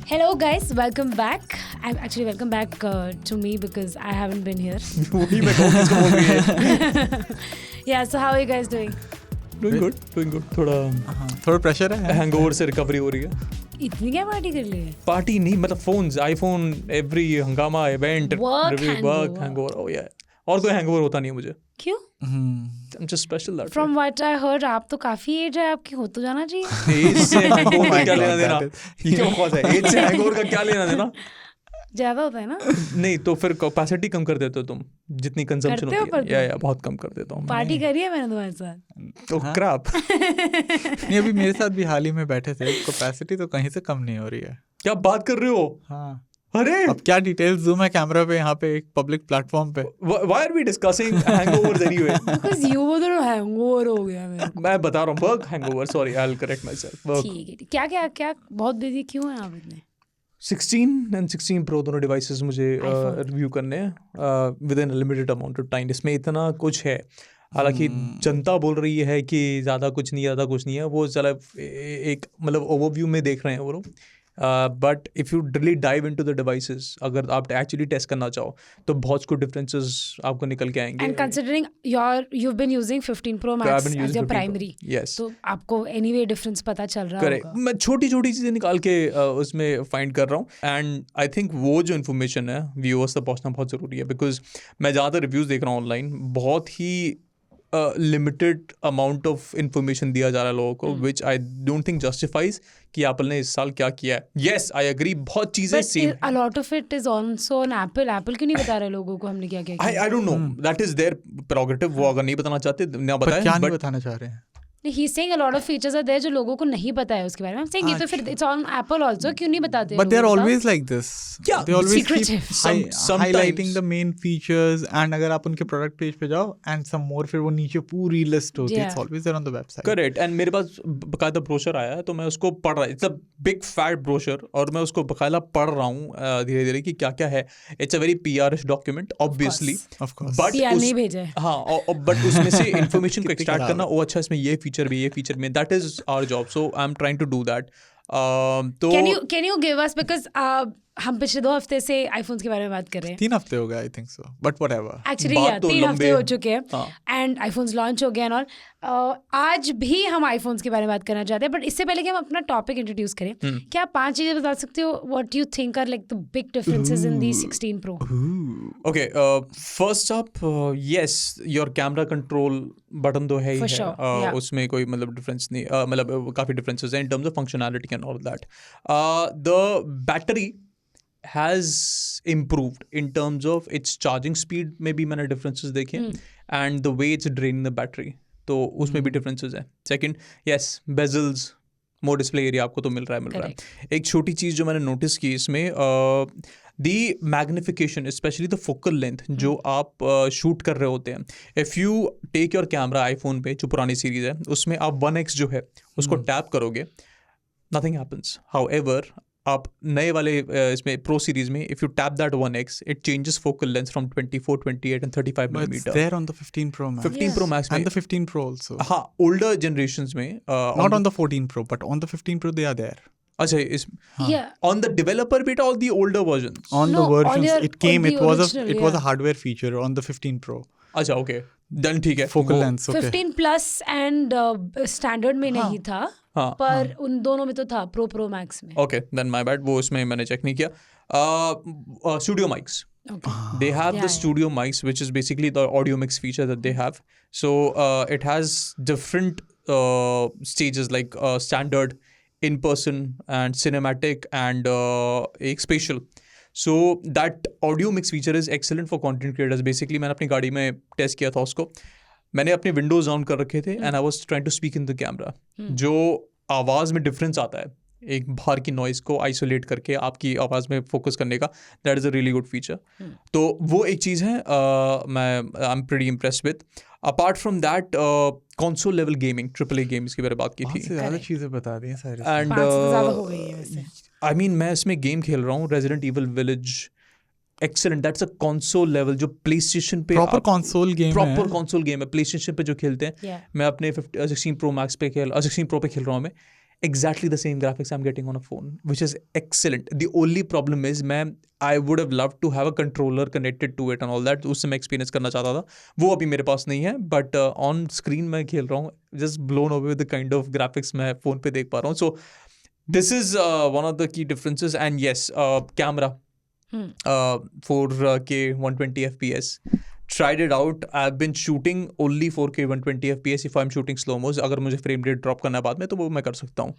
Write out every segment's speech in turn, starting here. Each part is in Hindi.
Hello guys, welcome back. Welcome back to me because I haven't been here. वही मैं कहूँ किसको बोल रही है. Yeah, so how are you guys doing? Doing good. थोड़ा प्रेशर है. हैंगओवर से रिकवरी हो रही है. इतनी क्या पार्टी कर ली है? पार्टी नहीं, मतलब फोन्स, आईफोन, एवरी हंगामा, इवेंट, Work हैंगओवर. ओह या, और कोई हैंगओवर होता नहीं है मुझे. क्यों? I'm just special that From what I heard, आप तो काफी एज है, आपकी हो तो जाना चाहिए. एज से हैंगओवर का क्या लेना देना? ये क्या बकवास है? एज से हैंगओवर का क्या लेना देना? ज्यादा होता है ना? नहीं तो फिर कैपेसिटी कम कर देते हो तुम, जितनी कंजम्पशन होती है. या बहुत कम कर देता हूँ. पार्टी करी है मैंने तुम्हारे साथ. तो क्रैप. नहीं, अभी मेरे साथ भी हाल ही में बैठे थे. कैपेसिटी तो कहीं से कम नहीं हो रही है. क्या बात कर रहे हो? हाँ. अरे अब क्या डिटेल्स दूं मैं कैमरा पे, यहाँ पे एक पब्लिक प्लेटफॉर्म पे. Why are we discussing hangovers anyway? Because you were the hangover हो गया मेरा. मैं बता रहा हूँ, work hangover. Sorry, I'll correct myself. Work. ठीक है. क्या बहुत बिजी क्यों हैं आप इतने? 16 and 16 Pro दोनों डिवाइसेस मुझे रिव्यू करने हैं with in limited amount of time. इसमें इतना कुछ है. हालांकि जनता बोल रही है कि ज़्यादा कुछ नहीं है. वो चला एक मतलब ओवरव्यू में देख रहे हैं वो लोग. But if you really dive into the devices, अगर आप एक्चुअली टेस्ट करना चाहो तो बहुत कुछ डिफरेंसेस आपको निकल के आएंगे. And considering you've been using 15 Pro Max as your primary, yes, तो आपको anyway डिफरेंस पता चल रहा होगा. मैं छोटी चीज़ें निकाल के उसमें फाइंड कर रहा हूँ. एंड आई थिंक वो जो इन्फॉर्मेशन है व्यूअर्स तक पहुँचना बहुत ज़रूरी है. बिकॉज मैं ज़्यादातर रिव्यूज़ देख रहा हूँ ऑनलाइन, बहुत ही लिमिटेड अमाउंट ऑफ इंफॉर्मेशन दिया जा रहा है लोगों को, विच आई डोंट थिंक जस्टिफाइज कि एप्पल ने इस साल क्या किया है. येस, आई एग्री, बहुत चीज़ें same. a lot of it is also on Apple क्यों नहीं बता रहे लोगों को हमने क्या क्या किया? I don't know, that is their prerogative. वो अगर नहीं बताना चाहते ना बताएं. क्या नहीं बताना चाह रहे हैं? He's saying a lot of features are there जो लोगों को नहीं पता है उसके बारे में. I'm saying ये तो फिर it's on Apple also, क्यों नहीं बताते? But they're always like this. Yeah, they always secretive. keep Sometimes highlighting the main features, and अगर आप उनके product page पे जाओ and some more, फिर वो नीचे पूरी list होती है. It's always there on the website. Correct. And मेरे पास बकायदा ब्रोशर आया है तो मैं उसको पढ़ रहा. It's a big fat brochure और मैं उसको बकायदा पढ़ रहा हूँ धीरे धीरे कि क्या क्या है. It's a very PR-ish document, obviously. Of course. But PR नहीं भेजा है. हाँ, but उसमें से information को extract करना, ओ अच्छा इसमें ये फीचर में, that is our job. So I'm trying to do that. तो Can you give us, because हम पिछले 2 हफ्ते से iPhones के बारे में बात कर रहे हैं. 3 हफ्ते हो गए, I think so. But whatever. Actually, बात तो 3 हफ्ते हो चुके हैं. हाँ. एंड iPhones लॉन्च हो गए एंड ऑल. आज भी हम iPhones के बारे में बात करना चाहते हैं, बट इससे पहले कि हम अपना टॉपिक इंट्रोड्यूस करें, क्या आप 5 चीजें बता सकते हो what you think are like the big differences in the 16 Pro? Okay, first up, yes, your camera control button तो है ही For है. sure, yeah. उसमें कोई मतलब डिफरेंस नहीं, मतलब काफ़ी डिफरेंसेस हैं in terms of functionality and all that. The battery has improved in terms of its charging speed में भी मैंने differences देखे, and the way it's draining the battery, तो उसमें भी differences हैं. Second, yes, bezels, more display area आपको तो मिल रहा है. एक छोटी चीज़ जो मैंने नोटिस की इसमें, the magnification, especially the focal length जो आप शूट कर रहे होते हैं. If you take your camera iPhone पे जो पुरानी सीरीज़ है उसमें आप 1x जो है उसको टैप करोगे, nothing happens. However, आप नए वाले इसमें प्रो सीरीज में if you tap that 1x, it changes focal length from 24, 28 and 35 But it's millimeter. there on the 15 Pro Max. 15 Pro Max में And the 15 Pro also. हाँ, older generations में Not on the 14 Pro, but on the 15 Pro they are there. अच्छा, इस Yeah. on the developer beta or the older versions? On No, the versions on your- it came, on it the was original, it was a yeah. hardware feature on the 15 Pro. अच्छा, okay, then ठीक है. Focal वो- length, okay. 15 plus and standard में नहीं था, हाँ. पर उन दोनों में तो था, प्रो मैक्स में. Okay, then my bad. वो उसमें मैंने चेक नहीं किया. Studio mics. Okay. They have Yeah, the studio mics, which is basically the audio mix feature that they have. So it has different stages like standard, in-person and cinematic and एक spatial. So that audio mix feature is excellent for content creators. Basically मैंने अपनी गाड़ी में टेस्ट किया था उसको. मैंने अपने विंडोज ऑन कर रखे थे and I was trying to speak in the camera. जो आवाज़ में डिफरेंस आता है एक बाहर की नॉइज़ को आइसोलेट करके आपकी आवाज़ में फोकस करने का, that is a really good feature. तो वो एक चीज़ है मैं I am pretty impressed with. Apart from that console level gaming, AAA games की मैंने बात की थी. ज़्यादा चीज़ें बता दी हैं सारी. एंड आई मीन मैं इसमें गेम खेल रहा हूँ resident evil village. Excellent, that's a console level जो प्लेस्टेशन पे प्रॉपर कंसोल गेम है. प्रॉपर कंसोल गेम है प्लेस्टेशन पे जो खेलते हैं. Yeah. मैं अपने 16 Pro Max पे 16 Pro पे खेल रहा हूँ मैं. exactly the same graphics I'm getting on a phone, which is excellent. The only problem is I would have loved to have a controller connected to it and all that. उससे मैं experience करना चाहता था, वो अभी मेरे पास नहीं है. But on screen मैं खेल रहा हूँ, just blown away with the kind of graphics मैं phone पे देख पा रहा हूँ. So this is one of the key differences. And yes, camera, 4K 120 FPS. Tried it out. I've been shooting only 4K 120 FPS if I'm shooting slow-mos. अगर मुझे frame rate drop करना है बाद में तो वो मैं कर सकता हूँ.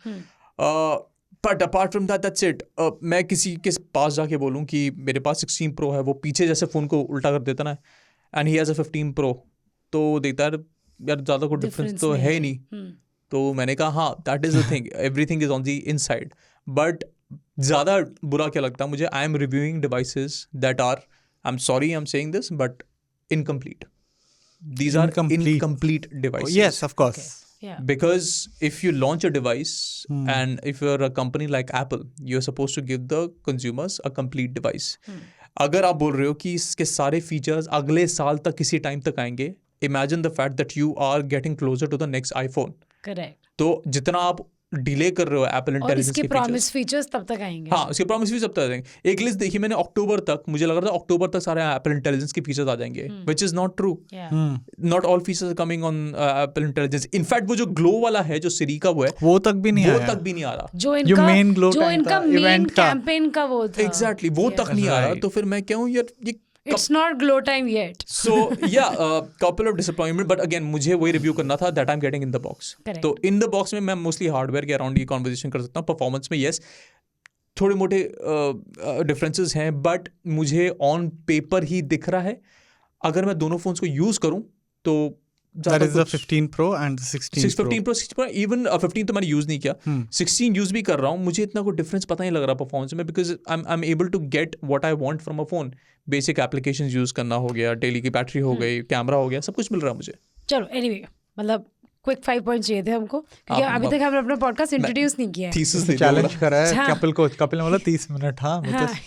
But apart from that, that's it. मैं किसी के पास जाके बोलूँ कि मेरे पास 16 Pro है, वो पीछे जैसे फ़ोन को उल्टा कर देता ना, and he has a 15 Pro, तो देखता है यार ज़्यादा कोई डिफरेंस तो है ही नहीं. तो मैंने कहा हाँ, that is the thing. Everything is on the inside. But ज़्यादा बुरा क्या लगता है मुझे, I am reviewing devices that are, I'm sorry I'm saying this, but incomplete. These are incomplete devices. Yes, of course. Okay. Yeah. Because if you launch a device and if you're a company like Apple, you're supposed to give the consumers a complete device. अगर आप बोल रहे हो कि इसके सारे फीचर्स अगले साल तक किसी टाइम तक आएंगे, imagine the fact that you are getting closer to the next iPhone. Correct. तो जितना आप डिले कर रहे हो एप्पल इंटेलिजेंस के प्रॉमिस फीचर्स तब तक आएंगे. हाँ, उसके प्रॉमिस फीचर्स तब तक आएंगे. एक लिस्ट देखी मैंने अक्टूबर तक, मुझे लग रहा था अक्टूबर तक सारे एप्पल इंटेलिजेंस के फीचर्स आ जाएंगे, which is not true. Not all features are coming on Apple intelligence. In fact वो जो ग्लो वाला है, जो सिरी का वो है, वो तक भी नहीं आ रहा. जो इनका मेन कैंपेन का वो था, एग्जैक्टली वो तक नहीं आ रहा. तो फिर मैं कहूँ यार ये It's not glow time yet. So yeah, couple of disappointment, but again मुझे वही रिव्यू करना था that I'm getting in the box. Correct. तो in the box में मैं mostly हार्डवेयर के अराउंड ये कॉन्वर्जेशन कर सकता हूँ. परफॉर्मेंस में yes थोड़े मोटे डिफरेंसेस हैं, बट मुझे ऑन पेपर ही दिख रहा है. अगर मैं दोनों फोन्स को यूज करूँ तो That is the 15 Pro and the 16 Pro. 15 Pro, 16 Pro, even 15 तो मैंने यूज़ नहीं किया. 16 यूज़ भी कर रहा हूँ. मुझे इतना कोई डिफरेंस पता नहीं लग रहा परफॉर्मेंस में, because I am able to get what I want from a phone. Basic applications use करना हो गया, डेली की बैटरी हो गई, कैमरा हो गया, सब कुछ मिल रहा है मुझे. चलो एनीवे, मतलब क्विक 5 पॉइंट्स चाहिए थे हमको, क्योंकि अभी तक हमने अपना पॉडकास्ट इंट्रोड्यूस नहीं किया है. थीसिस नहीं चैलेंज करा है कपिल को. कपिल ने बोला 30 मिनट. हाँ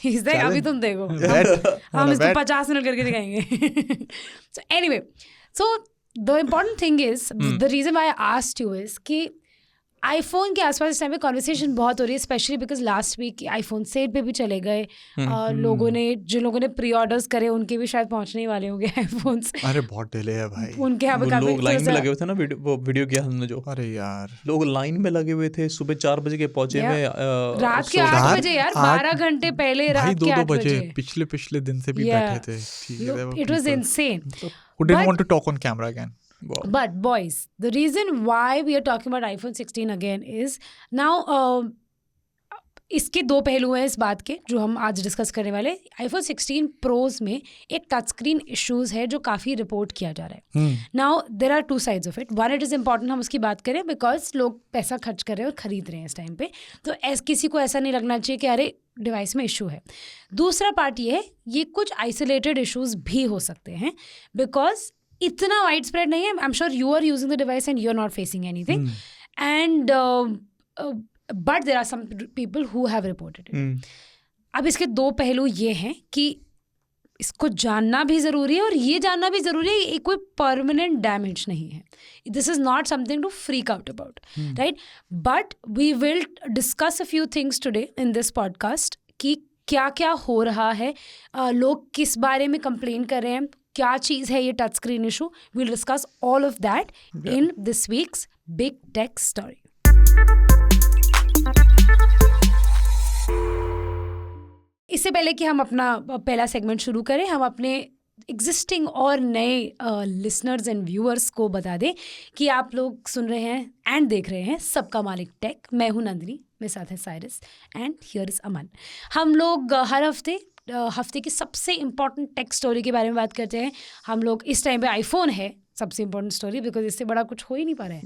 इस देख अभी तुम देखो, हम इसको 50 मिनट करके दिखाएंगे. So anyway, so the important thing is the reason why I asked you is कि iPhone के आसपास इस टाइम पे कॉन्वर्सेशन बहुत हो रही है, specially because last week iPhone sale पे भी चले गए. लोगों ने जिन लोगों ने प्री ऑर्डर्स करे उनके भी शायद पहुंचने ही वाले होंगे iPhones. अरे बहुत डिले है भाई. उनके यहाँ पे लोग लाइन में लगे हुए थे ना, वो वीडियो किया हमने जो. अरे यार लोग लाइन में लगे हुए थे, सुबह 4 बजे के पहुंचे हुए, रात के 8 बजे यार, 12 घंटे पहले रात के 8 बजे. पिछले दिन से भी बैठे थे. It was insane. Who didn't want to talk on camera again. Wow. But boys, the reason why we are talking about iPhone 16 again is now इसके दो पहलू हैं इस बात के जो हम आज डिस्कस करने वाले. iPhone 16 Pros में एक टच स्क्रीन इशूज़ है जो काफ़ी रिपोर्ट किया जा रहा है. Now there are 2 sides of it. One, it is important हम उसकी बात करें बिकॉज लोग पैसा खर्च कर रहे हैं और ख़रीद रहे हैं इस टाइम पे, तो किसी को ऐसा नहीं लगना चाहिए कि अरे डिवाइस में इशू है. दूसरा पार्ट ये है, ये कुछ आइसोलेटेड इशूज़ भी हो सकते हैं बिकॉज इतना वाइड स्प्रेड नहीं है. I am sure you are using the device and you are not facing anything, and but there are some people who have reported it. अब इसके दो पहलू ये हैं कि इसको जानना भी ज़रूरी है और ये जानना भी ज़रूरी है ये कोई परमानेंट डैमेज नहीं है. This is not something to freak out about, right? But we will discuss a few things today in this podcast कि क्या क्या हो रहा है, लोग किस बारे में कंप्लेन कर रहे हैं, क्या चीज़ है ये touch screen issue. We'll discuss all of that in this week's big tech story. इससे पहले कि हम अपना पहला सेगमेंट शुरू करें, हम अपने एग्जिस्टिंग और नए लिसनर्स एंड व्यूअर्स को बता दें कि आप लोग सुन रहे हैं एंड देख रहे हैं सबका मालिक टेक. मैं हूं नंदिनी, मेरे साथ है साइरस एंड हियर इज़ अमन. हम लोग हर हफ्ते की सबसे इम्पॉर्टेंट टेक स्टोरी के बारे में बात करते हैं. हम लोग इस टाइम पे आईफोन है सबसे इम्पोर्टेंट स्टोरी बिकॉज इससे बड़ा कुछ हो ही नहीं पा रहा है.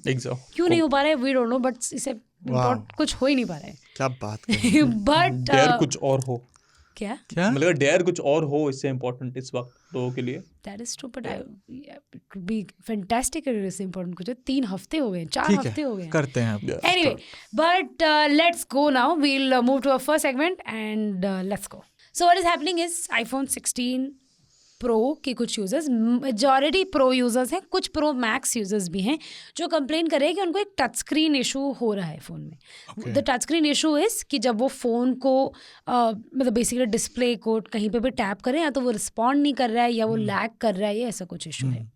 क्यों नहीं हो पा रहा है वी डोंट नो, बट इससे कुछ हो ही नहीं पा रहा है. क्या बात बट डेयर कुछ और हो, क्या मतलब डेयर कुछ और हो इससे इम्पोर्टेंट इस वक्त लोगों के लिए. That is true, but it would be fantastic अगर इससे इम्पोर्टेंट कुछ. 3 हफ्ते हो गए, 4 हफ्ते हो गए, करते हैं. Anyway, but let's go now. We'll move to our first segment and let's go. So what is happening is iPhone 16 pro के कुछ यूजर्स, मेजॉरिटी प्रो यूजर्स हैं, कुछ प्रो मैक्स यूजर्स भी हैं जो कंप्लेन कर रहे हैं कि उनको एक टच स्क्रीन इशू हो रहा है फ़ोन में। The touch screen issue is कि जब वो फ़ोन को मतलब बेसिकली डिस्प्ले को कहीं पे भी टैप करें या तो वो रिस्पॉन्ड नहीं कर रहा है या वो लैग कर रहा है, या ऐसा कुछ इशू है।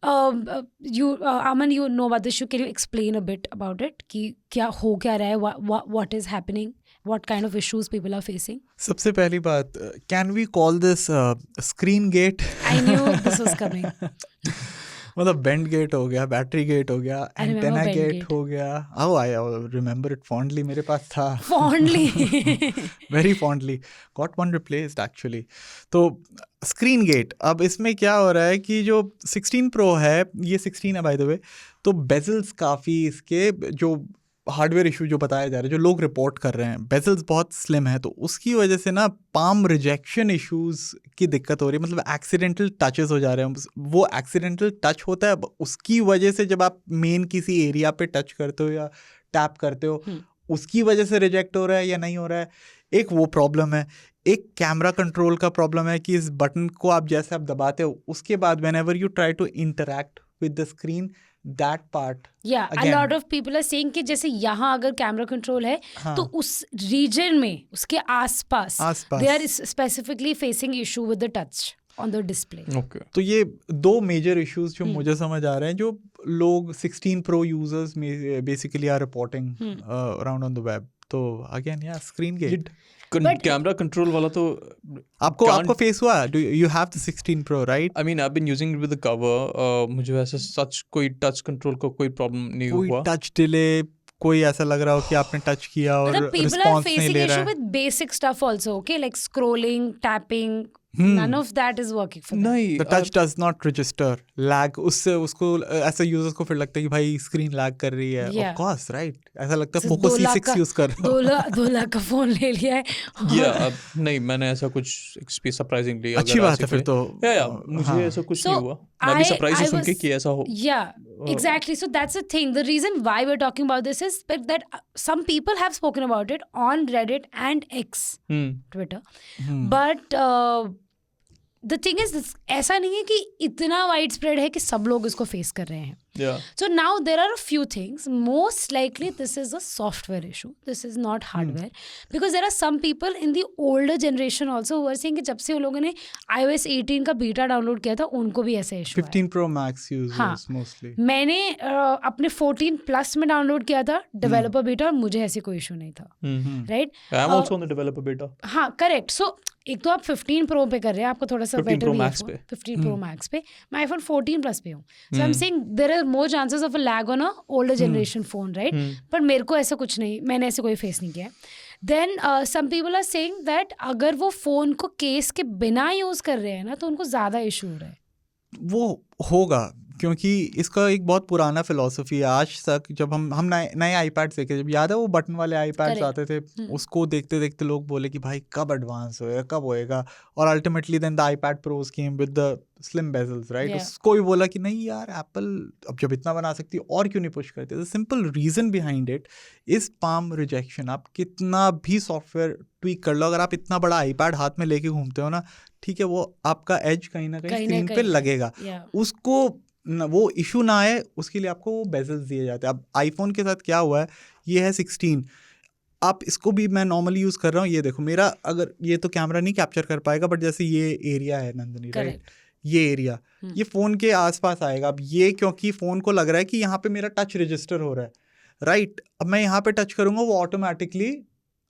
Aman, you know about this issue. Can you explain a bit about it? कि क्या हो क्या रहा है, what is happening, what kind of issues people are facing? सबसे पहली बात, can we call this screen gate? I knew this was coming. मतलब बेंड गेट हो गया, बैटरी गेट हो गया, I remember antenna bend gate gate. हो गया। Oh, I remember it fondly. मेरे पास था Fondly. very fondly. Got one replaced actually. तो स्क्रीन गेट, अब इसमें क्या हो रहा है कि जो 16 प्रो है, ये 16 है बाय द वे, तो बेजल्स काफ़ी इसके जो हार्डवेयर इशू जो बताया जा रहा है, जो लोग रिपोर्ट कर रहे हैं, बेजल्स बहुत स्लिम है, तो उसकी वजह से ना पाम रिजेक्शन इश्यूज की दिक्कत हो रही है। मतलब एक्सीडेंटल टचेस हो जा रहे हैं। वो एक्सीडेंटल टच होता है, उसकी वजह से जब आप मेन किसी एरिया पे टच करते हो या टैप करते हो, उसकी वजह से रिजेक्ट हो रहा है या नहीं हो रहा है, एक वो प्रॉब्लम है। एक कैमरा कंट्रोल का प्रॉब्लम है कि इस बटन को आप जैसे आप दबाते हो, उसके बाद whenever you try to interact with the screen, that part Yeah, a lot of people are saying कि जैसे यहाँ अगर कैमरा कंट्रोल है तो उस रीजन में उसके आसपास they are specifically facing issue with the touch on the display. Okay. तो ये दो मेजर इश्यूज जो मुझे समझ आ रहे हैं, जो लोग 16 प्रो यूजर्स में basically are reporting around on the web. तो अगेन या स्क्रीन गेट, कैमरा कंट्रोल वाला तो आपको फेस हुआ? Do you have the 16 pro, right? I mean I been using it with the cover. मुझे वैसे सच कोई टच कंट्रोल को कोई प्रॉब्लम नहीं कोई हुआ। टच डिले, कोई ऐसा लग रहा हो कि आपने टच किया और रिस्पॉन्स नहीं ले रहा है। People are facing issue with basic stuff also, okay, like scrolling, tapping. None of that is working for them. नहीं, The touch does not register lag. उससे उसको ऐसा यूजर्स को फिर लगता है कि भाई स्क्रीन लैग कर रही है। Yeah. Of course, right? ऐसा लगता है So Poco 2 lakh C6 use कर रहा हूं। 2 लाख का फोन ले लिया है। नहीं, मैंने ऐसा कुछ सरप्राइजिंगली, अच्छी बात है फिर तो। मुझे ऐसा कुछ So, नहीं हुआ। मैं भी सरप्राइज I सुन के was- कि ऐसा हो। Yeah, exactly. So that's the thing. The reason why we're talking about this is that some people have spoken about it on Reddit and X, Twitter. But the thing is, ऐसा नहीं है कि इतना वाइड स्प्रेड है कि सब लोग इसको फेस कर रहे हैं। Yeah. So now there are a few things. Most likely this is a software issue. This is not hardware. Because there are some people in the older generation also who are saying कि जब से उन लोगों ने iOS 18 का बीटा डाउनलोड किया था, उनको भी ऐसा इशू है। 15 Pro Max users mostly. मैंने अपने 14 प्लस में डाउनलोड किया था डेवलपर बीटा और मुझे ऐसे कोई इशू नहीं था, right? I am also on the developer beta. हाँ, करेक्ट। सो एक तो आप 15 प्रो पे कर रहे हैं, आपको थोड़ा सा 15 बेटर Pro Max पे। 15 प्रो मैक्स पे, मैं आईफोन 14 प्लस पे हूँ। So I am saying there are more chances of a lag on a older generation phone, right? पर मेरे को ऐसा कुछ नहीं, मैंने ऐसे कोई फेस नहीं किया। Then some people are saying that अगर वो फोन को केस के बिना यूज कर रहे हैं ना, तो उनको ज्यादा इशू हो रहा है। वो होगा, क्योंकि इसका एक बहुत पुराना फिलॉसफी है। आज तक जब हम नए आईपैड देखे, जब याद है वो बटन वाले आईपैड्स आते थे, उसको देखते देखते लोग बोले कि भाई कब एडवांस होएगा, कब होएगा, और ultimately then the iPad pros came with the slim bezels, right? उसको भी बोला कि नहीं यार, एप्पल अब जब इतना बना सकती है और क्यों नहीं पुश करती? The simple reason behind it is palm rejection. आप कितना भी सॉफ्टवेयर ट्वीक कर लो, अगर आप इतना बड़ा आईपैड हाथ में लेके घूमते हो ना, ठीक है, वो आपका एज कहीं ना कहीं स्क्रीन पे लगेगा। उसको वो इशू ना आए, उसके लिए आपको वो बेजल्स दिए जाते हैं। अब आईफोन के साथ क्या हुआ है, ये है 16, आप इसको भी मैं नॉर्मली यूज़ कर रहा हूँ। ये देखो मेरा, अगर ये तो कैमरा नहीं कैप्चर कर पाएगा, बट जैसे ये एरिया है नंदनी, राइट? ये एरिया ये फ़ोन के आसपास आएगा। अब ये क्योंकि फ़ोन को लग रहा है कि यहाँ पे मेरा टच रजिस्टर हो रहा है, राइट? अब मैं यहाँ पे टच करूँगा, वो ऑटोमेटिकली,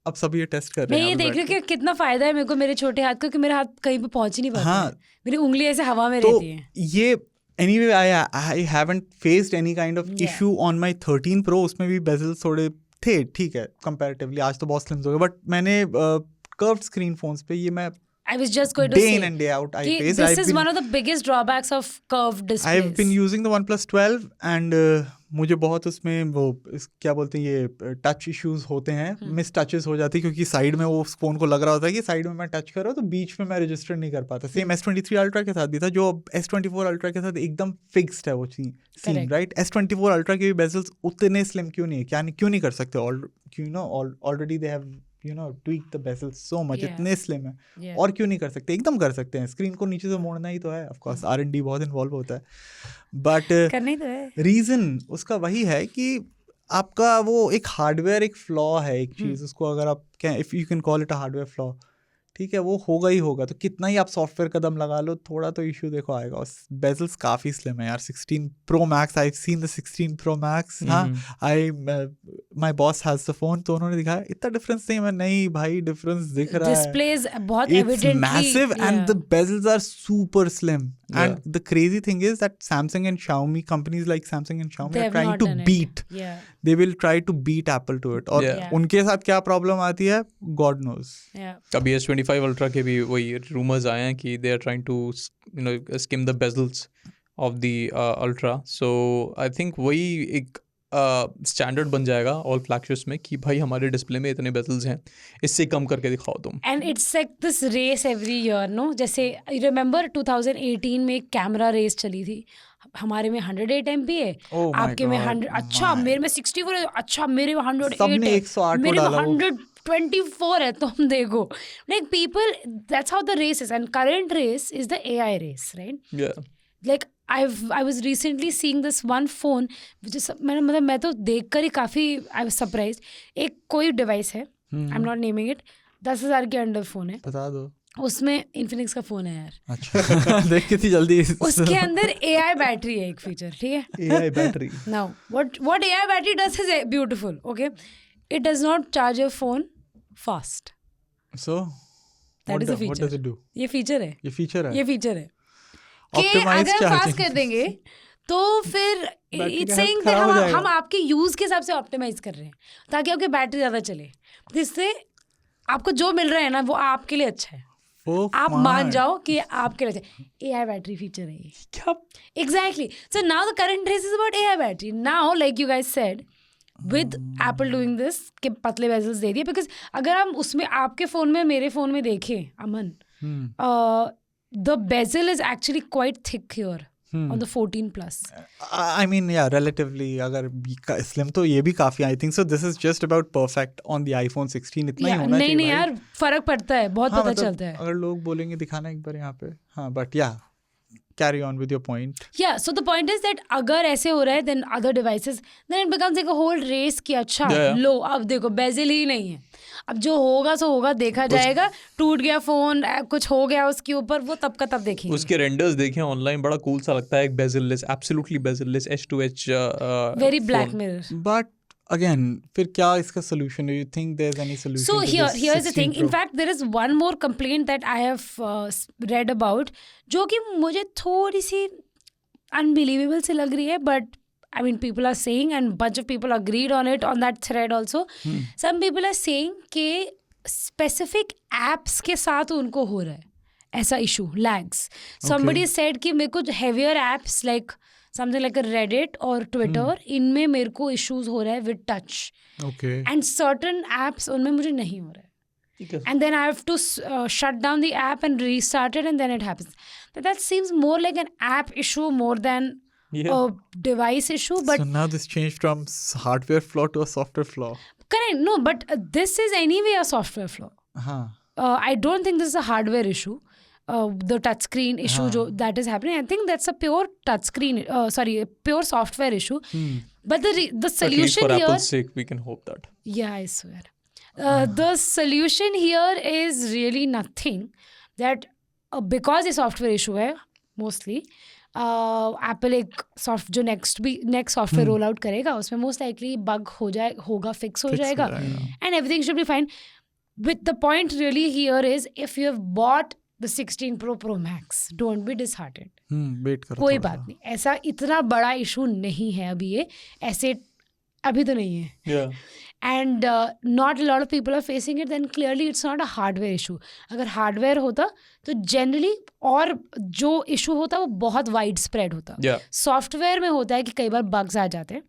अब सब ये टेस्ट कर रहे हैं। मैं ये देख रही हूँ कि कितना फायदा है मेरे को मेरे छोटे हाथ को, कि मेरा हाथ कहीं पे पहुँच ही नहीं पाता। हाँ, मेरी उंगली ऐसे हवा में रहती है। ये anyway, I haven't faced any kind of issue on my 13 Pro. उसमें भी bezels थोड़े थे, ठीक है, comparatively। आज तो बहुत slim हो गए, but मैंने curved screen phones पे ये मैं I was just going to day say in and day out I face. This is one of the biggest drawbacks of curved displays. I've been using the OnePlus 12 and मुझे बहुत उसमें वो क्या बोलते हैं, ये टच इश्यूज होते हैं, मिस टचेस हो जाती है, क्योंकि साइड में वो फोन को लग रहा होता है कि साइड में मैं टच कर रहा हूँ, तो बीच में मैं रजिस्टर नहीं कर पाता। सेम S23 अल्ट्रा के साथ भी था, जो S24 अल्ट्रा के साथ एकदम फिक्स्ड है वो सीन, राइट? S24 अल्ट्रा के भी बेजल्स उतने स्लिम क्यों नहीं है, क्यों नहीं कर सकते? Already they have tweak the bezel so much. Yeah. इतने slim है. Yeah. और क्यों नहीं कर सकते? एकदम कर सकते हैं. स्क्रीन को नीचे से मोड़ना ही तो है. Of course R&D बहुत इन्वॉल्व होता है. But करना ही तो है. रीजन उसका वही है कि आपका वो एक हार्डवेयर एक फ्लॉ है एक चीज़. उसको अगर आप if you can call it a hardware flaw, ठीक है, वो होगा ही होगा. तो कितना ही आप सॉफ्टवेयर कदम लगा लो, थोड़ा तो इशू देखो आएगा. और बेजल्स काफ़ी स्लिम है यार. 16 Pro Max, I seen the 16 Pro Max. हाँ, my boss has the phone, तो उन्होंने दिखाया इतना डिफरेंस नहीं. मैं नहीं भाई, डिफरेंस दिख रहा है. Displays बहुत It's evidently massive and the bezels are super slim. And the crazy thing is that Samsung and Xiaomi, companies like Samsung and Xiaomi are trying to beat. Yeah. They will try to beat Apple to it. और उनके साथ क्या प्रॉब्लम आती है, God knows. Yeah. अभी S25 Ultra के भी वही रूमर्स आए हैं कि they are trying to skim the bezels of the Ultra. So I think वही एक स्टैंडर्ड बन जाएगा ऑल फ्लैगशिप्स में कि भाई हमारे डिस्प्ले में इतने बेजल्स हैं, इससे कम करके दिखाओ तुम. And it's like this race every year, no? जैसे यू रिमेंबर 2018 में एक कैमरा रेस चली थी. हमारे में 108 MP है, आपके में 100. अच्छा मेरे में 64 है, अच्छा मेरे में 108 है, मेरे में 124 है. तो हम देखो, like people, that's how the race is. And current race is the AI race, right? Like I was recently seeing this one phone which is, मैं तो देख कर ही काफ़ी I was surprised. एक कोई डिवाइस है, I'm not naming it, 10,000 के अंडर फ़ोन है. बता दो. उसमें इन्फिनिक्स का फ़ोन है यार. अच्छा. देख के थी जल्दी. उसके अंदर AI बैटरी है एक फीचर, ठीक है? AI battery. Now what AI battery does is beautiful, okay? It does not charge your phone fast. So that is a feature. What does it do? ये फीचर है. ये फीचर है. कि अगर हम फास्ट कर देंगे तो फिर इट्स सेइंग दैट हम आपके यूज के हिसाब से ऑप्टिमाइज कर रहे हैं ताकि आपकी बैटरी ज़्यादा चले, जिससे आपको जो मिल रहा है ना वो आपके लिए अच्छा है. आप मान जाओ कि आपके लिए AI बैटरी फीचर है ये. Exactly. So now the current race is about AI battery. Now like you guys said, with Apple doing this कि पतले बेजल्स दे दिए, बिकॉज अगर हम उसमें आपके फ़ोन में मेरे फ़ोन में देखें अमन, the bezel is actually quite thick here on the 14 plus. I mean, yeah, relatively अगर slim तो ये भी काफ़ी, I think so. This is just about perfect on the iPhone 16. इतना ही होना चाहिए. नहीं यार, फर्क पड़ता है, बहुत पता चलता है. अगर लोग बोलेंगे दिखाना एक बार यहाँ पे, हाँ, but yeah, carry on with your point. Yeah, so the point is that अगर ऐसे हो रहा है then other devices, then it becomes like a whole race कि अच्छा लो अब देखो bezel ही नहीं है, अब जो होगा सो होगा, देखा जाएगा. टूट गया फोन, कुछ हो गया उसके ऊपर, वो तब का तब देखेंगे. उसके रेंडर्स देखें ऑनलाइन, बड़ा कूल सा लगता है. एक bezel-less, absolutely bezel-less H2H very black mirror. But again, फिर क्या इसका solution? Do you think there's any solution? So to here's the thing. In fact, there is one more complaint that I have read about, जो कि मुझे थोड़ी सी unbelievable सी लग रही है, but I mean, people are saying, and bunch of people agreed on it on that thread also. Some people are saying कि specific apps के साथ उनको हो रहा है ऐसा issue, lags. Somebody said कि मेरे को heavier apps like something like a Reddit or Twitter, इनमें मेरे को issues हो रहा है with touch. Okay. And certain apps उनमें मुझे नहीं हो रहा है. And then I have to shut down the app and restart it, and then it happens. But that seems more like an app issue more than a device issue. But so now this changed from hardware flaw to a software flaw. Correct. No, but this is anyway a software flaw. I don't think this is a hardware issue. The touchscreen issue that is happening, I think that's a pure touchscreen. A pure software issue. But the solution at least for here, Apple's sake, we can hope that. Yeah, I swear. The solution here is really nothing. That because ये software issue है mostly. Apple एक जो next software roll out करेगा, उसमें most likely bug होगा fix हो जाएगा, and everything should be fine. With the point really here is, if you have bought the 16 Pro Max, don't be disheartened. Wait करो, कोई बात नहीं, ऐसा इतना बड़ा issue नहीं है अभी, ये ऐसे अभी तो नहीं है. Yeah. And not a lot of people are facing it, then clearly it's not a hardware issue. अगर hardware होता तो generally और जो issue होता वो बहुत widespread होता. Yeah. Software में होता है कि कई बार bugs आ जाते हैं.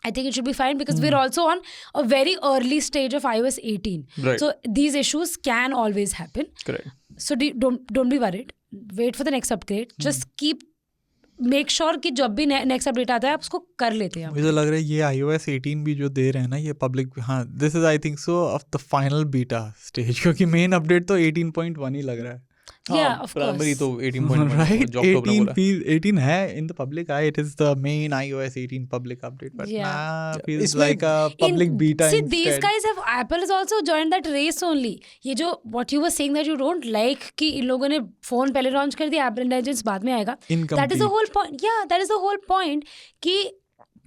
I think it should be fine because we're also on a very early stage of iOS 18. Right. So these issues can always happen. Correct. So don't be worried. Wait for the next upgrade. Just keep make sure कि जब भी नेक्स्ट अपडेट आता है आप उसको कर लेते हैं. मुझे लग रहा है ये iOS 18 भी जो दे रहे हैं ना ये पब्लिक, हाँ this is I think so of the final beta stage, क्योंकि मेन अपडेट तो 18.1 ही लग रहा है. Yeah, of primary course. तो 18.1 Right, जो अक्टूबर में बोला. 18 है in the public eye. It is the main iOS 18 public update, but Yeah. nah, feels इसमें like a public beta See, instead. these guys have, Apple has also joined that race only. ये जो what you were saying that you don't like कि इन लोगों ने फोन पहले लॉन्च कर दिया, Apple Intelligence बाद में आएगा. That is the whole point. Yeah, that is the whole point कि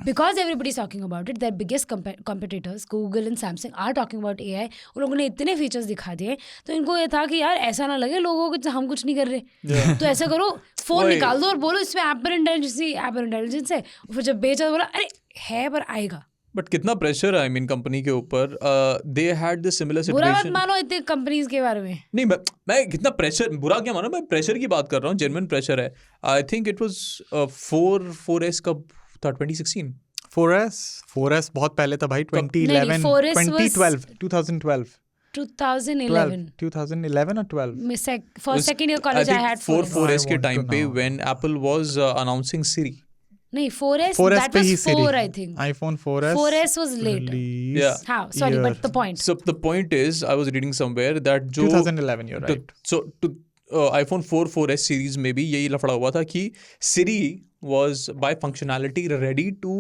because everybody is talking about it, their biggest competitors, Google and Samsung, are talking about AI. उन लोगों ने इतने फीचर्स दिखा दिए, तो इनको ये था कि यार ऐसा ना लगे लोगों को हम कुछ नहीं कर रहे. तो ऐसा करो, फोन निकाल दो और बोलो इसमें एप्पल इंटेलिजेंस है. फिर जब बेचा तो बोला अरे है पर आएगा. बट कितना प्रेशर है आई मीन कंपनी के ऊपर. दे हैड द सिमिलर बुरा मत सिचुएशन. मानो इतने कंपनीज के बारे में. नहीं मैं कितना प्रेशर, बुरा क्या मानो, मैं प्रेशर की बात कर रहा हूँ. जेन्युइन प्रेशर है. I think it was 4S कब था? 2016. 4S बहुत पहले था भाई. 2011 4S 2012 2012 2011 or 12. First second year college I had 4S के I want टाइम to पे know. when Apple was announcing Siri. नहीं 4S 4S that पे ही was Siri. 4 I think. iPhone 4S 4S was later. release Yeah. हाँ sorry year. but the point. So the point is, I was reading somewhere that जो 2011 you're right. So to iPhone 4S series में भी यही लफड़ा हुआ था कि Siri was by functionality ready to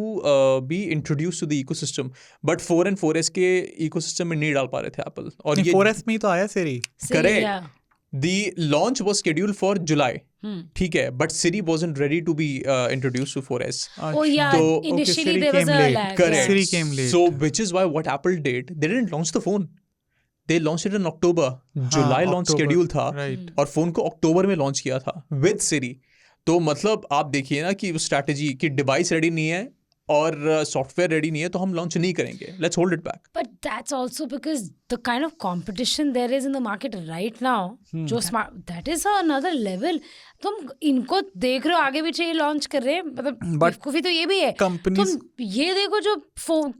be introduced to the ecosystem, but 4 and 4S के ecosystem में नहीं डाल पा रहे थे Apple. और नहीं, ये 4S में ही तो आया Siri. Siri, correct. yeah. The launch was scheduled for July. ठीक है, but Siri wasn't ready to be introduced to 4S. Oh yeah, So, initially Siri there was came a late. lag. Correct. Siri came late. So which is why what Apple did, they didn't launch the phone. They launched it in October. July launch October, schedule था. right. और फोन को अक्टूबर में लॉन्च किया था विद Siri. तो मतलब आप देखिए ना कि स्ट्रैटेजी कि डिवाइस रेडी नहीं है और सॉफ्टवेयर रेडी नहीं है तो हम लॉन्च नहीं करेंगे. Let's hold it back. But that's also because the kind of competition there is in the market right now, जो smart, that is another level. तुम इनको देख रहे हो आगे पीछे ये लॉन्च कर रहे हैं, मतलब बेवकूफी तो ये भी है. Companies- तुम ये देखो जो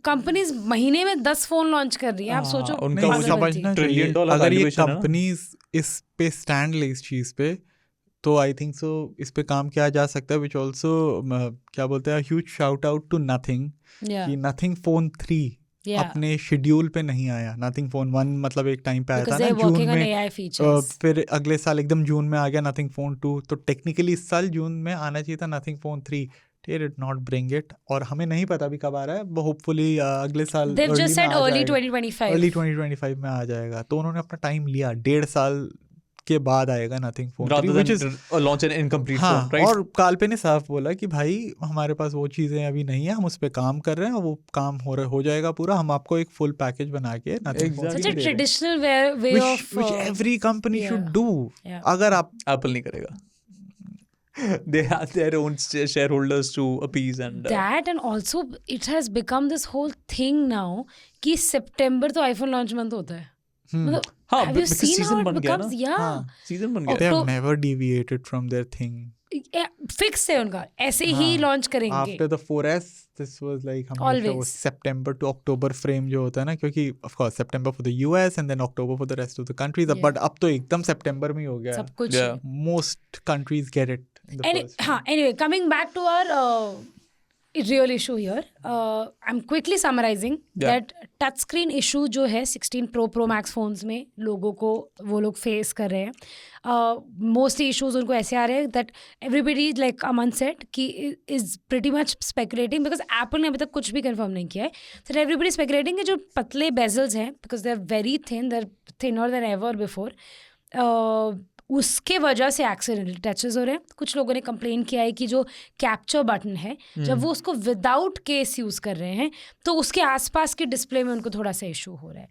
कंपनीज महीने में 10 फोन लॉन्च कर रही है. आप सोचो उनका नहीं, वो पागल बनती समझना है. $1 चाहिए. trillion अगर ये valuation है ना? कंपनीज इस पे स्टैंड ले इस चीज पे तो आई थिंक सो इस पे काम किया जा सकता है. विच ऑल्सो क्या बोलते हैं, huge shout out to nothing Yeah. कि नथिंग फोन 3 Yeah. अपने शेड्यूल पे नहीं आया. नथिंग फोन 1 मतलब एक टाइम पे आया था Because ना they're जून working on में. AI features. फिर अगले साल एकदम जून में आ गया नथिंग फोन 2. तो टेक्निकली इस साल जून में आना चाहिए था nothing phone 3. They did not bring it. और हमें नहीं पता अभी कब आ रहा है. वो होपफुली अगले साल They've early just में said आ early जाएगा. 2025. अर्ली 2025 में आ जाएगा. तो उन्होंने अपना टाइम लिया. 1.5 साल के बाद आएगा nothing phone 3 rather which than is launch an incomplete हाँ. phone, right? और काल्पे ने साफ बोला कि भाई हमारे पास वो चीज़ें अभी नहीं है, हम उस पे काम कर रहे हैं, वो काम हो जाएगा पूरा. हम आपको एक फुल पैकेज बना के nothing phone Such 3 a दे रहे हैं. traditional way of which every company yeah. should do. Yeah. अगर आप Apple नहीं करेगा. They have their own shareholders to appease and that, and also it has become this whole thing now कि सितंबर तो आईफोन लॉन्च मंथ होता है. मतलब हाँ, have you because seen how season it बन गया ना. becomes? Yeah. हाँ. season बन they गया. have never deviated from their thing. Fix है उनका, ऐसे ही लॉन्च करेंगे. After the 4S, this was like हमेशा वो Always. September to October frame जो होता है ना, क्योंकि of course September for the US and then October for the rest of the countries. Yeah. But अब तो एकदम September में ही हो गया है. सब कुछ. Yeah. Most countries get it in the first. हाँ, anyway, coming back to our real issue here, I'm quickly summarizing that touchscreen issue जो है 16 Pro Max phones में लोगों को वो लोग फेस कर रहे हैं. Mostly issues उनको ऐसे आ रहे हैं that everybody like Aman said कि is pretty much speculating because Apple ने अभी तक कुछ भी confirm नहीं किया है. So everybody speculating कि जो पतले bezels हैं because they're very thin, they're thinner than ever before. उसके वजह से एक्सीडेंटल टचेस हो रहे हैं. कुछ लोगों ने कंप्लेन किया है कि जो कैप्चर बटन है जब वो उसको विदाउट केस यूज़ कर रहे हैं तो उसके आसपास के डिस्प्ले में उनको थोड़ा सा इशू हो रहा है.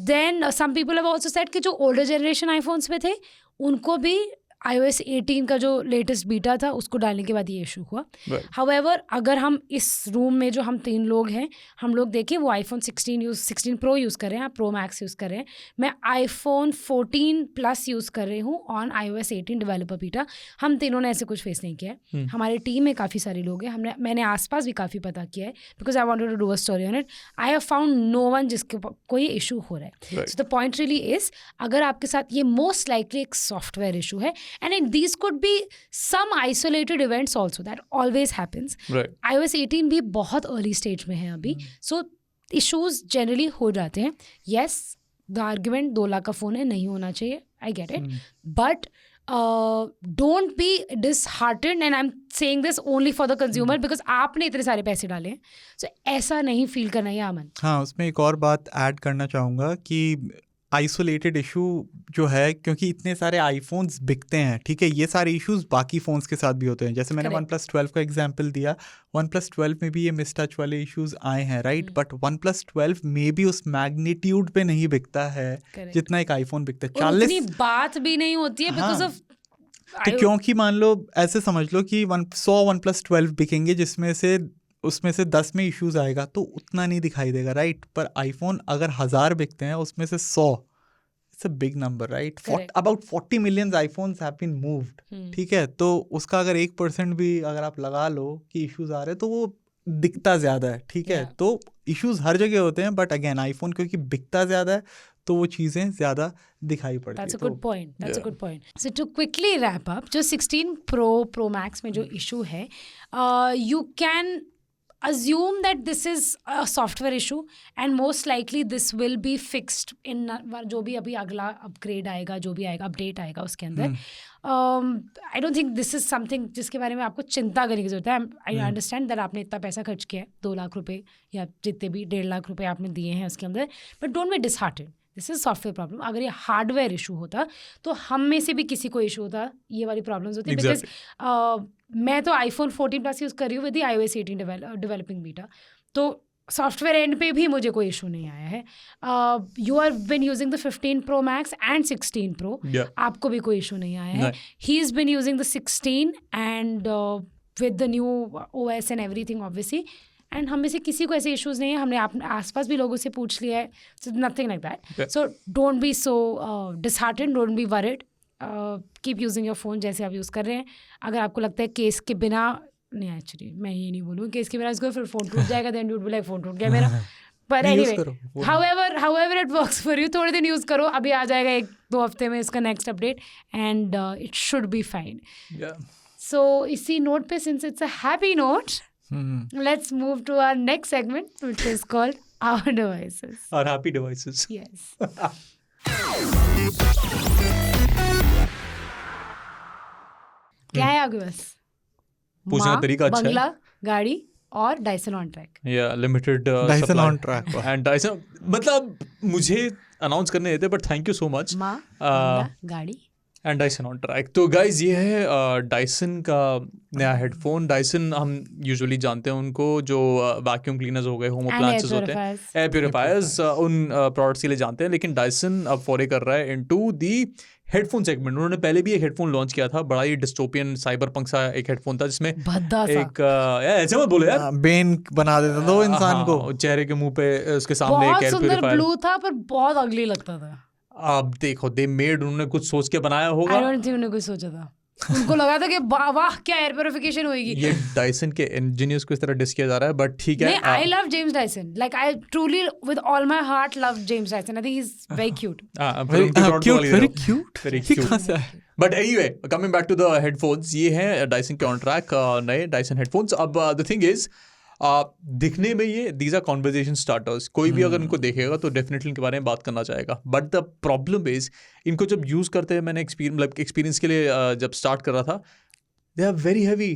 Then some people have also said कि जो ओल्डर जनरेशन आईफोन्स पे थे उनको भी iOS 18 का जो लेटेस्ट बीटा था उसको डालने के बाद ये इशू हुआ. हाउएवर अगर हम इस रूम में जो हम 3 लोग हैं हम लोग देखें वो आईफोन 16 प्रो यूज़ कर रहे हैं, आप प्रो मैक्स यूज़ कर रहे हैं. मैं आईफोन 14 प्लस यूज़ कर रही हूँ ऑन iOS 18 डेवलपर बीटा. हम तीनों ने ऐसे कुछ फेस नहीं किया है. हमारी टीम में काफ़ी सारे लोग हैं. मैंने आसपास भी काफ़ी पता किया है because I wanted to do a story on it. I have found no one जिसके कोई इशू हो रहा है. So the point really is अगर आपके साथ ये मोस्ट लाइकली एक सॉफ्टवेयर इशू है And these could be some isolated events also that always happens. Right. iOS 18 भी बहुत early stage में है अभी, so issues generally हो जाते हैं. Yes, the argument 2 लाख का फ़ोन है, नहीं होना चाहिए, I get it, but don't be disheartened, and I'm saying this only for the consumer because आपने इतने सारे पैसे डाले हैं, so ऐसा नहीं फील करना है अमन. हाँ, उसमें एक और बात ऐड करना चाहूँगा कि आइसोलेटेड इशू जो है, क्योंकि इतने सारे आईफोन्स बिकते हैं, ठीक है, ये सारे इश्यूज बाकी फ़ोन्स के साथ भी होते हैं. जैसे मैंने Correct. OnePlus 12 का एग्जांपल दिया, OnePlus 12 में भी ये मिस टच वाले इश्यूज आए हैं, राइट, बट OnePlus 12 में भी उस मैग्नीट्यूड पे नहीं बिकता है Correct. जितना एक आईफोन बिकता है. और उतनी बात भी नहीं होती है बिकॉज हाँ. ऑफ तो क्योंकि मान लो, ऐसे समझ लो कि 100 OnePlus 12 बिकेंगे, जिसमें से उसमें से 10 में इश्यूज आएगा, तो उतना नहीं दिखाई देगा, राइट. पर आईफोन अगर 1000 बिकते हैं, उसमें से 100, it's a big number, right. About 40 million iPhones have been moved, ठीक है. तो उसका अगर 1% भी अगर आप लगा लो कि इश्यूज आ रहे हैं, तो वो दिखता ज़्यादा है, ठीक है. तो इश्यूज हर जगह होते हैं, बट अगेन आईफोन क्योंकि बिकता ज़्यादा है, तो वो चीज़ें ज़्यादा दिखाई पड़ती है. That's a good point. That's a good point. So to quickly wrap up, जो 16 Pro Max में जो issue है, you can assume that this is a software issue and most likely this will be fixed in जो भी अभी अगला upgrade आएगा, जो भी आएगा, update आएगा उसके अंदर. I don't think this is something जिसके बारे में आपको चिंता करने की जरूरत है. I understand that आपने इतना पैसा खर्च किया है, 2 लाख रुपए या जितने भी 1.5 लाख रुपए आपने दिए हैं उसके अंदर, but don't be disheartened. This is software problem. अगर ये हार्डवेयर इशू होता तो हम में से भी किसी को इशू होता, ये वाली प्रॉब्लम्स होती. बिकॉज मैं तो iPhone 14 Plus यूज़ कर रही हूँ विद iOS 18 डेवलपिंग बीटा, तो सॉफ्टवेयर एंड पे भी मुझे कोई इशू नहीं आया है. You are been using the 15 Pro Max and 16 Pro, आपको भी कोई इशू नहीं आया है. He is been using the 16 and with the new OS and everything obviously, and हम में से किसी को ऐसे इश्यूज नहीं है. हमने अपने आसपास भी लोगों से पूछ लिया है, so nothing like that. So don't be so disheartened, don't be worried, keep using your phone जैसे आप यूज़ कर रहे हैं. अगर आपको लगता है केस के बिना, नहीं एक्चुअली मैं ये नहीं बोलूँ केस के बिना इसको फिर फ़ोन टूट जाएगा, then you would be like phone टूट गया मेरा. पर anyway, however it works for you, थोड़े दिन यूज़ करो. अभी आ जाएगा 1-2 हफ्ते में इसका next update, and it should be fine. So इसी नोट पे, since it's a happy note, let's move to our next segment, which is called Our Devices. Our happy devices. Yes. क्या है आपके पास? पूछने का तरीका अच्छा है. बंगला, गाड़ी और Dyson on track. Yeah, limited Dyson on track. And Dyson, मतलब मुझे अनाउंस करने देते, but thank you so much. माँ, बंगला, गाड़ी एंड डायसन ऑन ट्रैक. तो गाइज ये है डायसन का नया हेडफोन. डायसन हम यूजुअली जानते हैं उनको, जो वैक्यूम क्लीनर्स हो गए, होम अप्लायंसेस होते हैं, एयर प्योरीफायर्स, उन प्रोडक्ट्स के लिए जानते हैं. लेकिन डायसन अब फॉरे कर रहा है इनटू दी हेडफोन सेगमेंट. उन्होंने पहले भी एक हेडफोन लॉन्च किया था, बड़ा ही डिस्टोपियन साइबर पंक सा एक हेडफोन था, जिसमें एक ऐसे मत बोलो यार, बेन बना देता दो इंसान को, चेहरे के मुंह पे उसके सामने एक एयर प्योरीफायर. ब्लू था पर बहुत अगली लगता था. अब देखो, दे मेड, उन्होंने कुछ सोच के बनाया होगा. I don't think उन्होंने कुछ सोचा था. उनको लगा था कि वाह क्या एयर प्योरिफिकेशन होगी. ये डायसन के इंजीनियर्स को इस तरह डिस किया जा रहा है, बट ठीक है. I love James Dyson. Like I truly, with all my heart, love James Dyson. I think he's very cute. very cute. But anyway, coming back to the headphones, ये है डायसन के ऑन ट्रैक नए डायसन हेडफोन्स. अब द थिंग इज, दिखने में ये दीज आर कॉन्वर्जेशन स्टार्टर्स. कोई भी अगर इनको देखेगा तो डेफिनेटली इनके बारे में बात करना चाहेगा. बट द प्रॉब्लम इज, इनको जब यूज़ करते हैं, मैंने एक्सपीरियंस के लिए जब स्टार्ट कर रहा था, दे आर वेरी हैवी.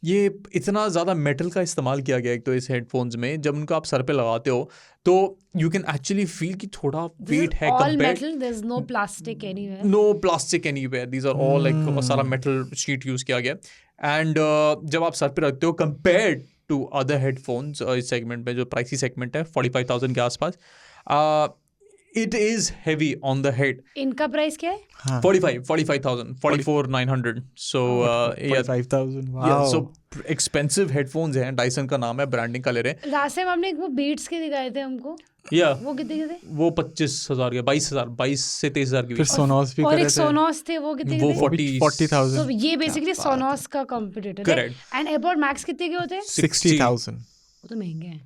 ये इतना ज़्यादा मेटल का इस्तेमाल किया गया एक तो इस हेडफोन्स में. जब उनको आप सर पे लगाते हो तो यू कैन एक्चुअली फील कि थोड़ा वेट है. all metal, there's no plastic anywhere. No plastic anywhere. These are all like सारा मेटल शीट यूज़ किया गया. एंड जब आप सर पे रखते हो, कंपेयर्ड टू अदर हेडफोन्स इस सेगमेंट में, जो प्राइसी सेगमेंट है 45,000 के आसपास, it is heavy on the head. इनका प्राइस क्या है? 45,000, 44,900. So 45,000. Wow. Yeah, so expensive headphones हैं. Dyson का नाम है, ब्रांडिंग का ले रहे हैं. लास्ट टाइम आपने एक वो बीट्स के दिखाए थे हमको. वो कितने के थे? वो 25,000 के, 22 से 23,000 के. फिर सोनोस भी और करे एक सोनोस थे, वो कितने के थे? 40,000. तो ये बेसिकली सोनोस का कंपटीटर है. एंड एयरपॉड मैक्स कितने के होते हैं? 60,000. वो तो महंगे हैं.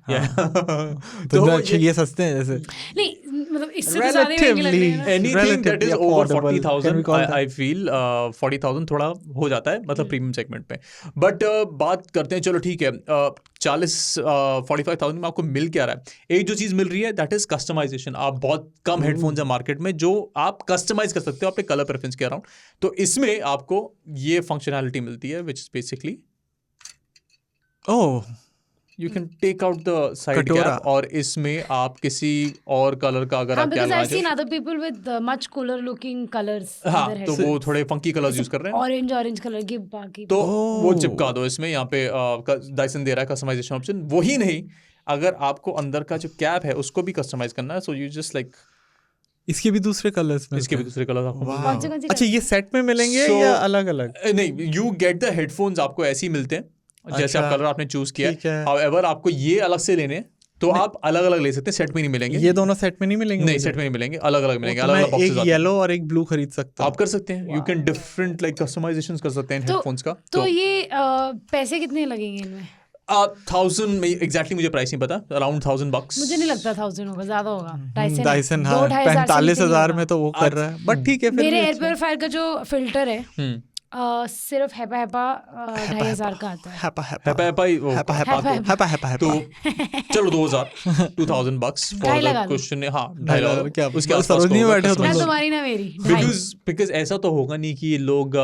तो ये सस्ते हैं जैसे. नहीं, मतलब इससे तो ज्यादा ही महंगी लग रही है ना। Anything that is Relatively over affordable, can we 40,000, call that? I feel 40,000 थोड़ा हो जाता है मतलब प्रीमियम सेगमेंट पे। बट बात करते हैं, चलो ठीक है, 45,000 में आपको मिल क्या रहा है? एक जो चीज़ मिल रही है दैट इज कस्टमाइजेशन। आप बहुत कम हेडफोन्स है मार्केट में जो आप कस्टमाइज कर सकते हो अपने कलर प्रेफरेंस के अराउंड। तो इसमें आपको ये फंक्शनैलिटी मिलती है which is basically oh you can take out the side कटोरा। कैप, और इसमें आप किसी और कलर का अगर हाँ, आप क्या because I've लगाना seen other people with much cooler looking colors in हाँ their तो heads. वो थोड़े फंकी कलर्स यूज कर रहे हैं, ऑरेंज कलर की बाकी तो Oh. वो चिपका दो इसमें। यहाँ पे डायसन दे रहा है कस्टमाइजेशन ऑप्शन। वही नहीं, अगर आपको अंदर का जो कैप है उसको भी कस्टमाइज करना है, सो यू जस्ट लाइक इसके भी दूसरे कलर्स में इसके भी दूसरे कलर आपको Wow. कौन से अच्छा ये सेट में मिलेंगे So- या अलग अलग? नहीं, यू गेट द हेडफोन्स आपको ऐसे ही मिलते हैं जैसे आप अच्छा, कलर आपने चूज किया ठीक है। हाउएवर आपको ये अलग से लेने हैं तो आप अलग अलग ले सकते हैं, सेट में नहीं मिलेंगे। ये दोनों सेट में नहीं मिलेंगे? नहीं, मुझे? सेट में नहीं मिलेंगे, अलग अलग मिलेंगे, तो अलग मैं अलग बॉक्सेस एक आते हैं। येलो और एक ब्लू खरीद सकता हूँ। आप कर सकते हैं, you can different like customization कर सकते हैं तो- हेडफोन्स का। तो ये पैसे कितने लगेंगे इनमें? 1000 में एग्जैक्टली मुझे प्राइस नहीं पता, अराउंड $1000। मुझे नहीं लगता 1000 होगा, ज्यादा होगा। डायसन हाँ 45,000 में तो वो कर रहा है, बट ठीक है फिर मेरे भी एयर अच्छा। प्योरीफायर का जो फिल्टर है हम्म, सिर्फ हैपा 2,500 का आता है। हैपा हैपा हैपा ही वो- हैपा हैपा हैपा हैपा तो हैपा चलो 2000 bucks ढाई फॉर लगा द दो। क्वेश्चन। हाँ ढाई लगा दो, क्या सरोजनी में बैठे हो तुम ना लोग? तुम्हारी ना मेरी, ढाई। बिकॉज ऐसा तो होगा नहीं कि ये लोग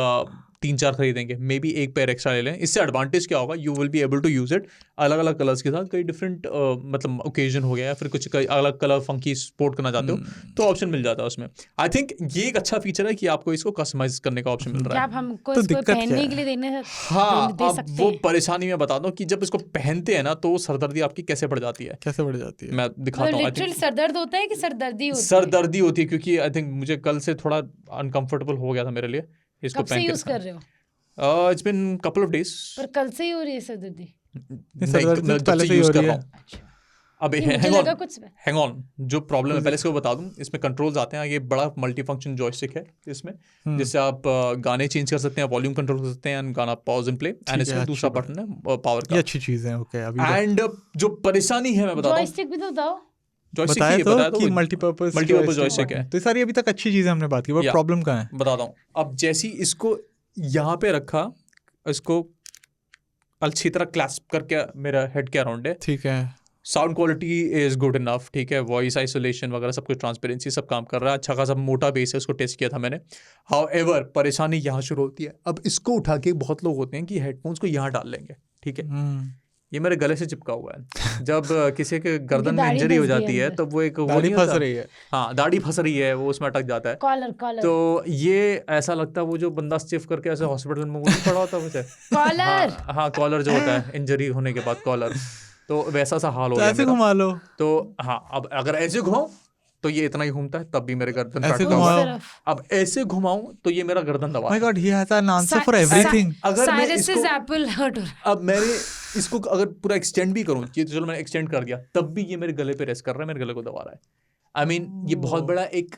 3-4 खरीदेंगे, मे बी एक पेयर एक्स्ट्रा ले लें। इससे एडवांटेज क्या होगा, you will be able to use it अलग अलग कलर्स के साथ। कई डिफरेंट मतलब ओकेजन हो गया या फिर कुछ अलग कलर फंकी स्पोर्ट करना चाहते हो तो ऑप्शन मिल जाता है उसमें। आई थिंक ये एक अच्छा फीचर है कि आपको इसको कस्टमाइज करने का ऑप्शन मिल रहा क्या है। आप हमको तो इसको दिक्कत क्या पहनने है? के लिए हाँ, दे अब सकते वो हैं? परेशानी मैं बता दूं कि जब इसको पहनते हैं ना तो सरदर्दी आपकी कैसे बढ़ जाती है, कैसे बढ़ जाती है? मैं दिखाता हूँ। लिटरल सरदर्द होता है कि सरदर्दी होती है? सरदर्दी होती है क्योंकि आई थिंक मुझे कल से थोड़ा अनकंफर्टेबल हो गया था मेरे लिए इसको कब से पहन यूज कर के। रहे हो? It's been couple of days. पर कल से ही हो रही है सरदर्दी? सरदर्दी तो पहले से ही हो रही है। अब नहीं, मुझे हैंग लगा ऑन कुछ हैंग ऑन, जो प्रॉब्लम है पहले इसको बता दूं। इसमें कंट्रोल्स आते हैं, ये बड़ा मल्टी फंक्शन जॉयस्टिक है इसमें, जिससे आप गाने चेंज कर सकते हैं, वॉल्यूम कंट्रोल कर सकते हैं, गाना पॉज एंड प्ले। एंड इसमें दूसरा बटन है पावर ये का। अच्छी चीज है। ओके अभी एंड जो परेशानी है मैं बताता हूँ, जॉयस्टिक भी तो बताओ। जॉयस्टिक बताया ही तो बताया कि तो मल्टीपर्पज joystick है। तो ये सारी अभी तक अच्छी चीजें हमने बात की, बट Yeah. प्रॉब्लम कहाँ है? बताता हूँ। अब जैसी इसको यहाँ पे रखा, इसको अच्छी तरह क्लैस्प करके मेरा हेड के अराउंड है, ठीक है। Sound quality is good enough, ठीक है, वॉइस आइसोलेशन वगैरह सब कुछ, ट्रांसपेरेंसी सब काम कर रहा है, अच्छा खासा मोटा बेस है, उसको टेस्ट किया था मैंने। हाउएवर परेशानी यहाँ शुरू होती है। अब इसको उठा के बहुत लोग होते हैं कि हेडफोन्स को यहाँ डाल लेंगे, ठीक है, ये मेरे गले से चिपका हुआ है। जब किसी के गर्दन में दाढ़ी इंजरी हो फंस गई जाती है अंदर। तब वो एक वो दाढ़ी नहीं फंस होता? रही है। हाँ, दाढ़ी फंस रही है, वो उसमें अटक जाता है। कॉलर तो ये ऐसा लगता है वो जो बंदा स्टिफ करके ऐसे हॉस्पिटल में वो नहीं पड़ा होता मुझे। कॉलर हाँ, कॉलर जो होता है इंजरी होने के बाद कॉलर, तो वैसा सा हाल हो तो गया ऐसे मेरा। घुमा लो। तो हाँ, अब अगर ऐसे घुमाऊं तो ये इतना ही घूमता है, तब भी मेरे गर्दन ऐसे काटता हुआ। घुमाओ। अब ऐसे घुमाऊं तो ये मेरा गर्दन दबा my God, he has an answer for सा- एवरीथिंग। अगर मैं साइरस इसको एप्पल हर्ट हो रहा है। अब मैंने इसको अगर पूरा एक्सटेंड भी करूं, ये तो चलो मैंने एक्सटेंड कर दिया, तब भी ये मेरे गले पे रेस्ट कर रहा है, मेरे गले को दबा रहा है। आई मीन ये बहुत बड़ा एक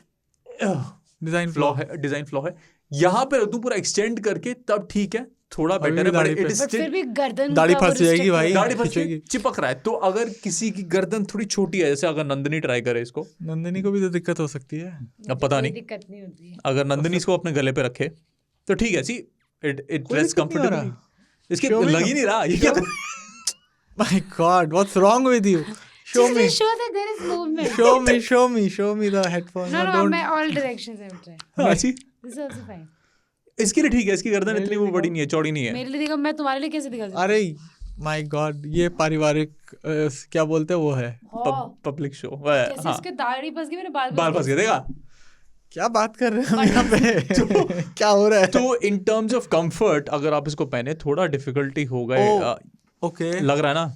डिजाइन फ्लॉ है, डिजाइन फ्लॉ है। यहाँ पे रख दूं पूरा एक्सटेंड करके तब ठीक है, थोड़ा अभी बेटर है, दाढ़ी but पे। it is बट फिर still- भी गर्दन दाढ़ी का वो फंस जाएगी restrict भाई। है। दाढ़ी फंस के खींचेगी। चिपक रहा है। तो अगर किसी की गर्दन थोड़ी छोटी है, जैसे अगर नंदनी ट्राई करे इसको, नंदिनी को भी तो दिक्कत हो सकती है। अब पता कोई नहीं, दिक्कत नहीं होती है। अगर नंदनी इसको अपने गले पे रखे तो ठीक है, सी इट कोई रेस्ट दिक्कत नहीं हो कंफर्टेबली। रहा। इसके Show me लग ही नहीं रहा ये क्या। My God, what's wrong with you? Show me, Just show that there is movement. Show me the headphone. No, no, मैं all directions I will try. अच्छी, This is also fine. इसके लिए ठीक है, इसकी गर्दन इतनी वो बड़ी नहीं है, चौड़ी नहीं है। मेरे लिए दिखा, मैं तुम्हारे लिए कैसे दिखा सकती अरे माय गॉड, ये पारिवारिक क्या बोलते हैं वो है। हूँ? Public show. जैसे हाँ, इसके दाढ़ी फंस गई, मेरे बाल बाल फंस गए, देखा। क्या बात कर रहे हैं हम यहाँ पे? क्या हो रहा है? तो इन टर्म्स ऑफ कंफर्ट अगर आप इसको पहने थोड़ा डिफिकल्टी होगा, ओके, लग रहा है ना।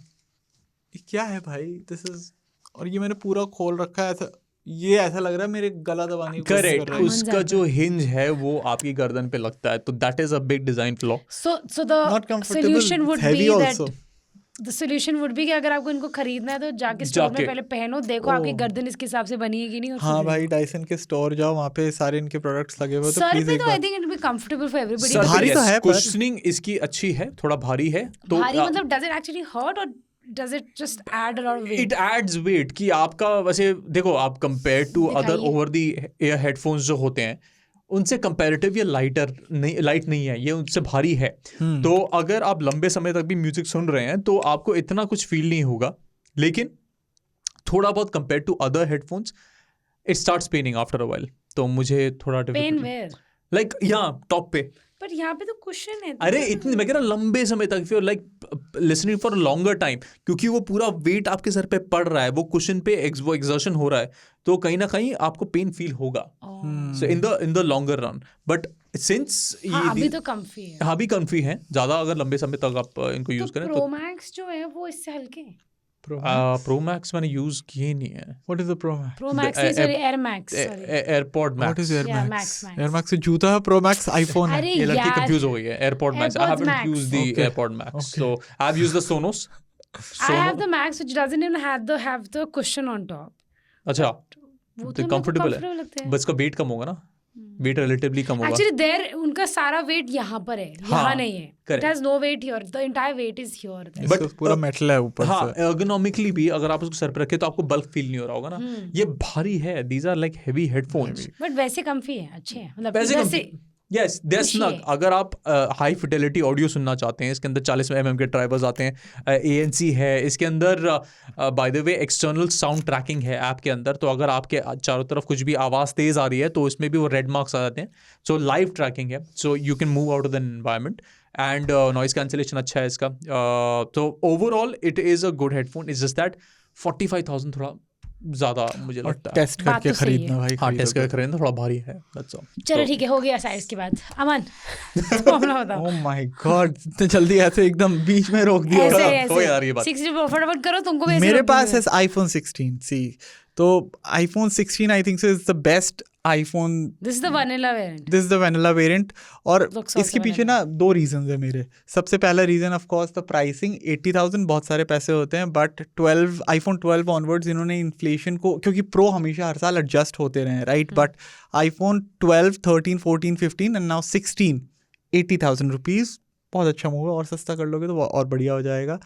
ये क्या है भाई? दिस इज, और ये मैंने पूरा खोल रखा है ऐसा, ये ऐसा लग रहा है मेरे गला दबाने की कोशिश कर करेक्ट, रहा है। उसका जो हिंज है वो आपकी गर्दन पे लगता है, तो that is a big design flaw. So Not the comfortable, solution would it's heavy be also. that the solution would be कि अगर आपको इनको खरीदना है तो जाके स्टोर में जाके। पहले पहनो, देखो आपकी गर्दन इसके हिसाब से बनी है कि नहीं। और हाँ फिर भाई, डायसन के स्टोर जाओ, वहाँ पे सारे इनके प्रोडक्ट्स लगे हुए हैं, तो सर प्लीज पे एक तो आई बार। Think it be comfortable for everybody. भारी तो है, पर- कुशनिंग इसकी अच्छी है, थोड़ा भारी है, तो भारी मतलब डज इट एक्चुअली हर्ट और does it just add a lot of weight? It adds weight कि आपका वैसे देखो आप कंपेयर टू अदर दिखाइए। ओवर दी एयर हेडफोन्स जो होते हैं उनसे कंपैरेटिव ये लाइट नहीं है, ये उनसे भारी है। तो अगर आप लंबे समय तक भी म्यूजिक सुन रहे हैं तो आपको इतना कुछ फील नहीं होगा, लेकिन थोड़ा बहुत compare to other headphones it starts paining after a while. तो मुझे थोड़ा Pain where? लाइक यहाँ टॉप पे, पर यहाँ पे तो कुशन है। अरे इतनी मैं कह रहा लंबे समय तक फिर like listening for longer time, क्योंकि वो पूरा वेट आपके सर पे पड़ रहा है, वो कुशन पे वो एग्जर्शन हो रहा है, तो कहीं ना कहीं आपको पेन फील होगा so in the longer run. But since हाँ, अभी तो comfy है। हाँ भी कम्फी है ज़्यादा, अगर लंबे समय तक आप इनको यूज़ करें Pro तो। Max जो है वो इससे हल्के हैं। प्रो मैक्स मैंने यूज़ किए नहीं है। What is the Pro Max? Pro Max नहीं, sorry, Air Max, sorry। AirPod What is max, Air Yeah, Max? Max. Air Max से जूता है, Pro Max iPhone है। अरे ये लड़की यार, कंफ्यूज हो गई है। AirPod max, I AirPods haven't Max. Used the Okay. AirPod max, so I have used the Sonos. I have the Max which doesn't even have the cushion on top। अच्छा, वो तो तो comfortable है, comfortable लगते हैं। बस का वेट कम होगा ना, वेट रिलेटिवली कम होगा। Actually there उनका सारा weight यहाँ पर है, यहाँ हाँ, नहीं है। correct. It has no weight here, the entire weight is here। इसका पूरा मेटल है ऊपर हाँ, से। ergonomically भी अगर आप उसको सर पे रखे तो आपको बल्क फील नहीं हो रहा होगा ना। ये भारी है, these are like heavy headphones। But वैसे comfy है, अच्छे हैं, मतलब वैसे वैसे यस दे आर खुशी स्नग। है। अगर आप हाई फिडेलिटी ऑडियो सुनना चाहते हैं, इसके अंदर 40 mm के ड्राइवर्स आते हैं, ANC है इसके अंदर, by the way external sound tracking है ऐप के अंदर, तो अगर आपके चारों तरफ कुछ भी आवाज़ तेज़ आ रही है तो इसमें भी वो रेड मार्क्स आ जाते हैं। सो लाइव ट्रैकिंग है, so you can move out of the environment, and noise cancellation अच्छा है इसका। तो overall it is a good headphone, it's just that 45,000 थोड़ा ज़्यादा मुझे और लगता है। टेस्ट बात करके तो सही खरीदना है। भाई। हाँ, टेस्ट करके खरीदना थोड़ा भारी है, that's all। चलो ठीक है, हो गया साइज की बात। अमन तुम अपना बताओ। Oh my God, इतने जल्दी ऐसे एकदम बीच में रोक दिया। ऐसे हो यार ये बात। 60 फटाफट करो, तुमको भी ऐसे मेरे रोक पास दूंगी है iPhone 16 सी, तो iPhone 16 I think is the best iPhone। मैं। This is the vanilla variant। This is the vanilla variant, और Looks also इसके पीछे ना दो रीजन है मेरे। सबसे पहला reason of course the pricing, 80,000 बहुत सारे पैसे होते हैं, बट iPhone 12 ऑनवर्ड्स इन्होंने इन्फ्लेशन को, क्योंकि प्रो हमेशा हर साल एडजस्ट होते रहे right, but iPhone 12, 13, 14, 15 and now 16, 80,000 rupees, बहुत अच्छा मूव है, और सस्ता कर लोगे तो वो और बढ़िया हो जाएगा।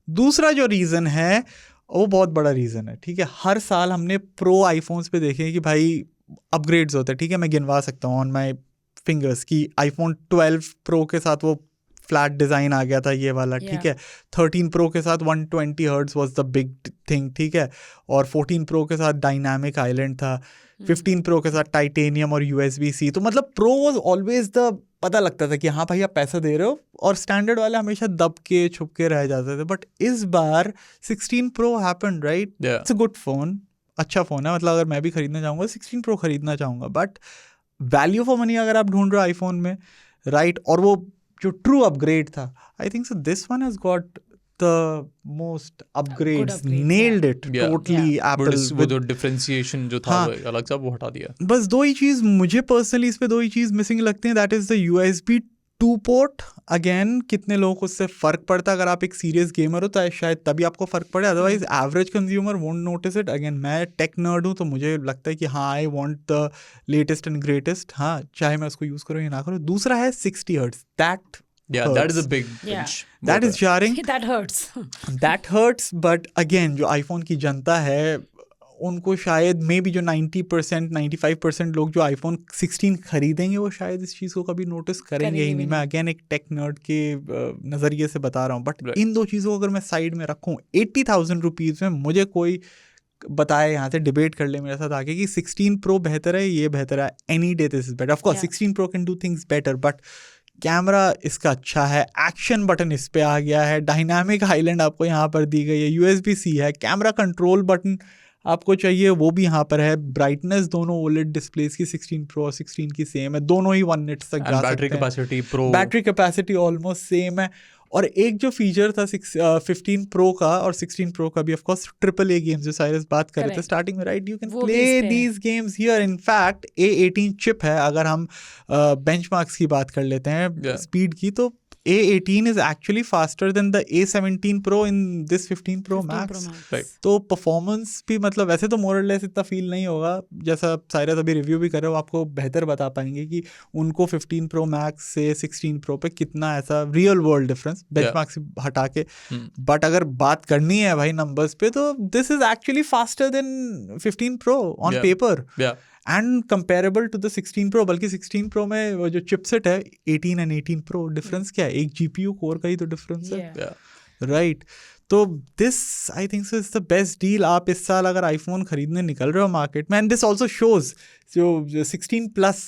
दूसरा जो रीज़न है वो बहुत बड़ा रीज़न है, ठीक है। हर साल हमने प्रो आईफोन्स पे देखे कि भाई अपग्रेड्स होते हैं, ठीक है, मैं गिनवा सकता हूँ ऑन माई फिंगर्स कि iPhone 12 प्रो के साथ वो फ्लैट डिज़ाइन आ गया था ये वाला, ठीक है। 13 प्रो के साथ 120 hertz was the big thing, ठीक है, और 14 प्रो के साथ डायनामिक आइलैंड था, 15 प्रो के साथ टाइटेनियम और USB-C। तो मतलब प्रो वाज ऑलवेज द, पता लगता था कि हाँ भाई आप पैसा दे रहे हो, और स्टैंडर्ड वाले हमेशा दब के छुप के रह जाते थे। बट इस बार 16 pro happened right, it's a good phone, अच्छा फ़ोन है, मतलब अगर मैं भी खरीदना चाहूँगा 16 प्रो खरीदना चाहूँगा, बट वैल्यू फॉर मनी अगर आप ढूंढ रहे हो आईफोन में राइट, और वो जो ट्रू अपग्रेड था, I think so this one has got the most upgrades, upgrades, nailed it Yeah. totally Apple वो with जो डिफरेंशिएशन जो था हाँ। वो अलग सा वो हटा दिया। बस दो ही चीज़ मुझे पर्सनली इस पे दो ही चीज़ मिसिंग लगती हैं, that is the USB 2 port. Again कितने लोगों को उससे फ़र्क पड़ता है, अगर आप एक सीरियस गेमर हो तो शायद तभी आपको फ़र्क पड़े, otherwise average consumer won't notice it. Again मैं टेक नर्ड हूँ तो मुझे लगता है कि हाँ I want the latest and greatest, हाँ चाहे मैं उसको यूज़ करूँ या ना करूँ। दूसरा है 60 hertz, that Yeah, that is a hurts. big Yeah. pinch. That is jarring. That hurts। That hurts, but again जो iPhone की जनता है उनको शायद मे बी जो 90%, 95% लोग जो iPhone 16 खरीदेंगे वो शायद इस चीज़ को कभी नोटिस करेंगे ही नहीं। मैं अगेन एक टेक नर्ड के नज़रिए से बता रहा हूँ, बट इन दो चीज़ों को अगर मैं साइड में रखूँ, 80,000 रुपीज़ में मुझे कोई बताए यहाँ से डिबेट कर ले मेरे साथ आके कि 16 प्रो बेहतर है, ये बेहतर है, any day this is better. Of course 16 pro can do things better, but camera इसका अच्छा है, एक्शन बटन इस पे आ गया है, डायनामिक आइलैंड आपको यहाँ पर दी गई है, USB-C है, कैमरा कंट्रोल बटन आपको चाहिए वो भी यहाँ पर है, ब्राइटनेस दोनों OLED डिस्प्लेस की 16 प्रो और 16 की सेम है, दोनों ही 1 nits तक जा सकते हैं, बैटरी कैपेसिटी ऑलमोस्ट सेम है। और एक जो फीचर था 15 प्रो का और 16 प्रो का भी, ऑफ कोर्स AAA गेम्स जो साइरस बात कर रहे थे स्टार्टिंग में right, you can play these games here. In fact A18 chip है, अगर हम बेंचमार्क्स की बात कर लेते हैं स्पीड की, तो A18 is actually faster than the A17 Pro in this 15 Pro 15 Max. Pro Max. Right. तो परफॉर्मेंस भी मतलब वैसे तो मोर और लेस इतना फील नहीं होगा, जैसा साइरस अभी रिव्यू भी कर रहे हो, आपको बेहतर बता पाएंगे कि उनको 15 Pro Max से 16 Pro पे कितना ऐसा रियल वर्ल्ड डिफरेंस बेंचमार्क से हटा के। बट अगर बात करनी है भाई नंबर्स पे, तो this is actually faster than 15 Pro on paper Yeah. And comparable to the 16 Pro। बल्कि 16 Pro में वो जो चिपसेट है 18 एंड 18 Pro, डिफरेंस क्या है? एक GPU कोर का ही तो डिफरेंस है, Yeah. Yeah. राइट? तो this I think so is the best deal आप इस साल अगर आईफोन खरीदने निकल रहे हो मार्केट में। एंड दिस ऑल्सो शोज जो 16 प्लस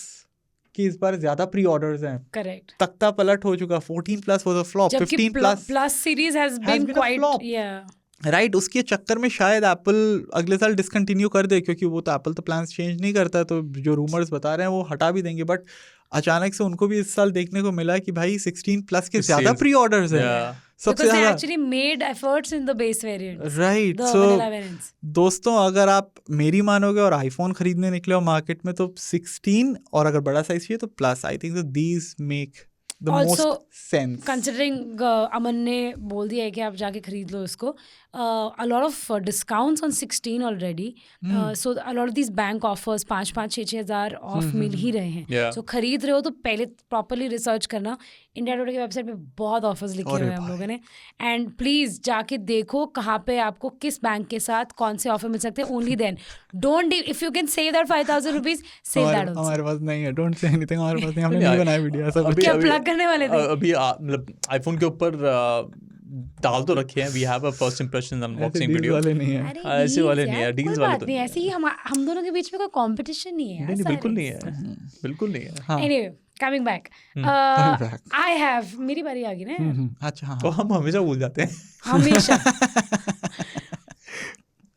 की इस बार ज्यादा प्री ऑर्डर्स हैं, Correct. तख्ता पलट हो चुका। 14 प्लस वाज अ फ्लॉप, जबकि 15 plus plus series has been been a quite flop. yeah. Right. उसके चक्कर में शायद एप्पल अगले साल डिसकंटिन्यू कर दे, क्योंकि वो तो एप्पल तो प्लान्स चेंज नहीं करता, तो जो रूमर्स बता रहे हैं वो हटा भी देंगे। बट अचानक से उनको भी इस साल देखने को मिला कि भाई 16 प्लस के ज्यादा Sales. प्री ऑर्डर्स हैं Yeah. सबसे Because they ज्यादा, actually made efforts in the base variants. Right? The so vanilla variants. दोस्तों अगर आप मेरी मानोगे और आईफोन खरीदने निकले हो मार्केट में, तो 16 और अगर बड़ा साइज चाहिए तो plus. I think these make the Also, most sense. Considering अमन ने बोल दिया है कि आप जाके खरीद लो इसको, a lot of discounts on 16 already. So a lot of these bank offers 5,000-6,000 हज़ार ऑफ मिल ही रहे हैं. Yeah. So खरीद रहे हो तो पहले प्रॉपरली रिसर्च करना. इंडिया टुडे की वेबसाइट पे बहुत ऑफर्स लिखे हुए हैं हम लोगों ने. एंड प्लीज जाके देखो कहाँ पे आपको किस बैंक के साथ कौन से ऑफर मिल सकते हैं. Only then don't if you can save that 5,000 rupees, save that also. हमारे पास नहीं है, डोंट से एनीथिंग, हमारे पास नहीं, हमने नहीं, नहीं बनाया वीडियो ऐसा कुछ। क्या plug करने वाले थे? अभी मतलब आईफोन के ऊपर डाल तो रखे हैं। We have a first impression unboxing deal video. वाले नहीं है। अरे ऐसे deals वाले नहीं यार, है, deals कोई वाले बात तो नहीं. नहीं ऐसे ही हम दोनों के बीच में कोई कंपटीशन नहीं है. नहीं बिल्कुल नहीं है, बिल्कुल नहीं है। हाँ। Anyway, coming back. Coming back. I have, मेरी बारी आ गई ना. अच्छा हाँ। तो हम हमेशा भूल जाते हैं। हमेशा.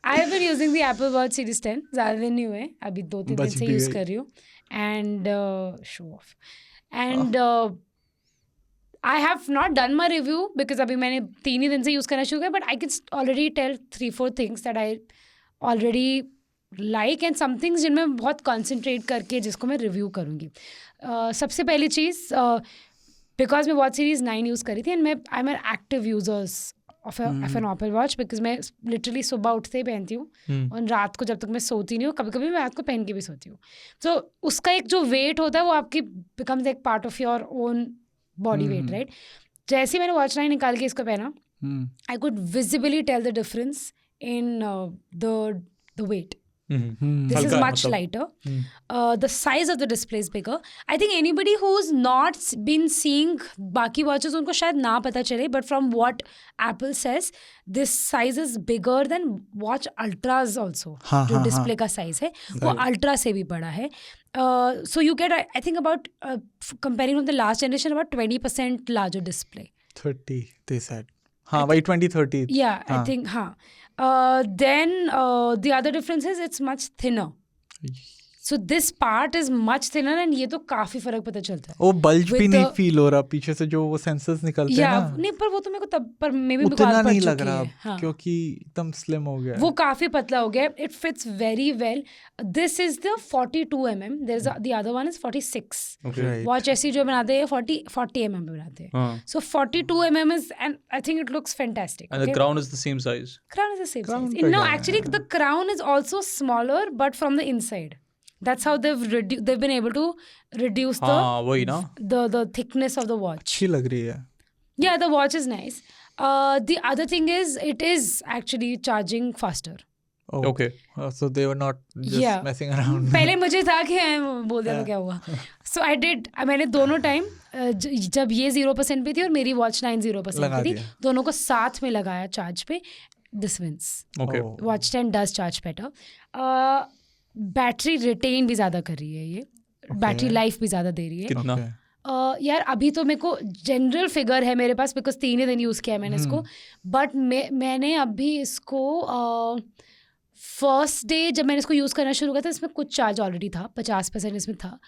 I have been using the Apple Watch Series 10. ज़्यादा दिन नहीं हुए, अभी 2-3 दिन बच से भी यूज़ गई। कर रही हूँ. And show off. And I have not done my review because अभी मैंने 3 ही दिन से यूज़ करना शुरू किया. But I can already tell 3-4 things that I already like and some things जिनमें मैं बहुत concentrate करके जिसको मैं रिव्यू करूँगी. सबसे पहली चीज़, बिकॉज मैं वॉच सीरीज 9 यूज़ करी थी एंड मैं I am an active users of an Apple watch, because मैं लिटरली सुबह उठते ही पहनती हूँ और रात को जब तक मैं सोती नहीं हूँ, कभी कभी मैं रात को पहन के भी सोती हूँ. तो उसका एक जो वेट होता है वो आपकी बिकम्स एक part of your own body weight, right. जैसे ही मैंने वॉच 9 निकाल के इसको पहना, I could visibly tell the difference in the weight. This is much lighter. The size of the display is bigger. I think anybody who's not been seeing बाकी watches उनको शायद ना पता चले, but from what Apple says, this size is bigger than watch ultras also. जो display का size है वो ultra से भी बड़ा है. So you get, I think about comparing from the last generation, about 20% larger display. 30 they said. हाँ वही 20-30. Yeah, I think हाँ. Then the other difference is it's much thinner. So this part is much thinner and ये तो काफी फर्क पता चलता है. वो बल्ज भी With नहीं the- फील हो रहा पीछे से जो वो सेंसर्स निकलते हैं या ना, नहीं, पर वो तो मेरे को तब पर मे भी उतना नहीं लग रहा है. हाँ. क्योंकि एकदम स्लिम हो गया है। वो काफी पतला हो गया. It fits very well. This is the 42 mm. There is the other one is 46. Right. Watch ऐसी जो बनाते हैं 40 mm पे बनाते हैं. हाँ. So 42 mm is, and I think it looks fantastic. And the crown is the same size. Crown is the same Crown size. का No, क्या है? actually the crown is also smaller, but from the inside. That's how they've been able to reduce हाँ वही ना. the thickness of the watch. अच्छी लग रही है। Yeah, the watch is nice. The other thing is it is actually charging faster. Oh. Okay. So they were not just Yeah. messing around. पहले मुझे था कि बोल दिया तो क्या हुआ. So I did. मैंने दोनों टाइम जब ये 0% पे थी और मेरी वॉच 9 0% लगा पे थी, दिया। दोनों को साथ में लगाया चार्ज पे. This wins. Okay. Oh. Watch 10 does charge better. Battery retain भी ज़्यादा कर रही है ये. बैटरी लाइफ भी ज़्यादा दे रही है. कितना? Okay. यार अभी तो मेरे को जनरल फिगर है मेरे पास, बिकॉज 3 ही दिन यूज़ किया है मैंने इसको. बट मैंने अभी इसको फर्स्ट डे जब मैंने इसको यूज़ करना शुरू किया था, इसमें कुछ चार्ज ऑलरेडी था, 50% इसमें था.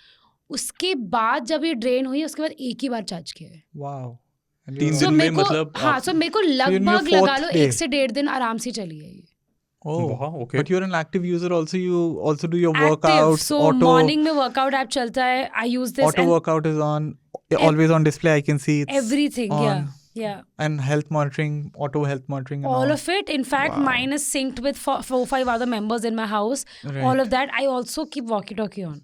उसके बाद जब ये ड्रेन हुई उसके बाद एक ही बार चार्ज किया है. Wow. And तीन you're- दिन So में मेरे को मतलब हाँ, आप- सो मेरे को in your लगभग fourth लगा लो day. 1 से 1.5 दिन आराम से चली है ये. Oh. Wow, okay. But you're an active user also. You also do your Active, workouts. so auto morning में वर्कआउट ऐप चलता है. I use this auto and workout is on. always on display. I can see it's everything. on. Yeah. And health monitoring, auto health monitoring, and All of it. In fact, Wow. mine is synced with 4-5 other members in my house. Right. All of that. I also keep walkie-talkie on.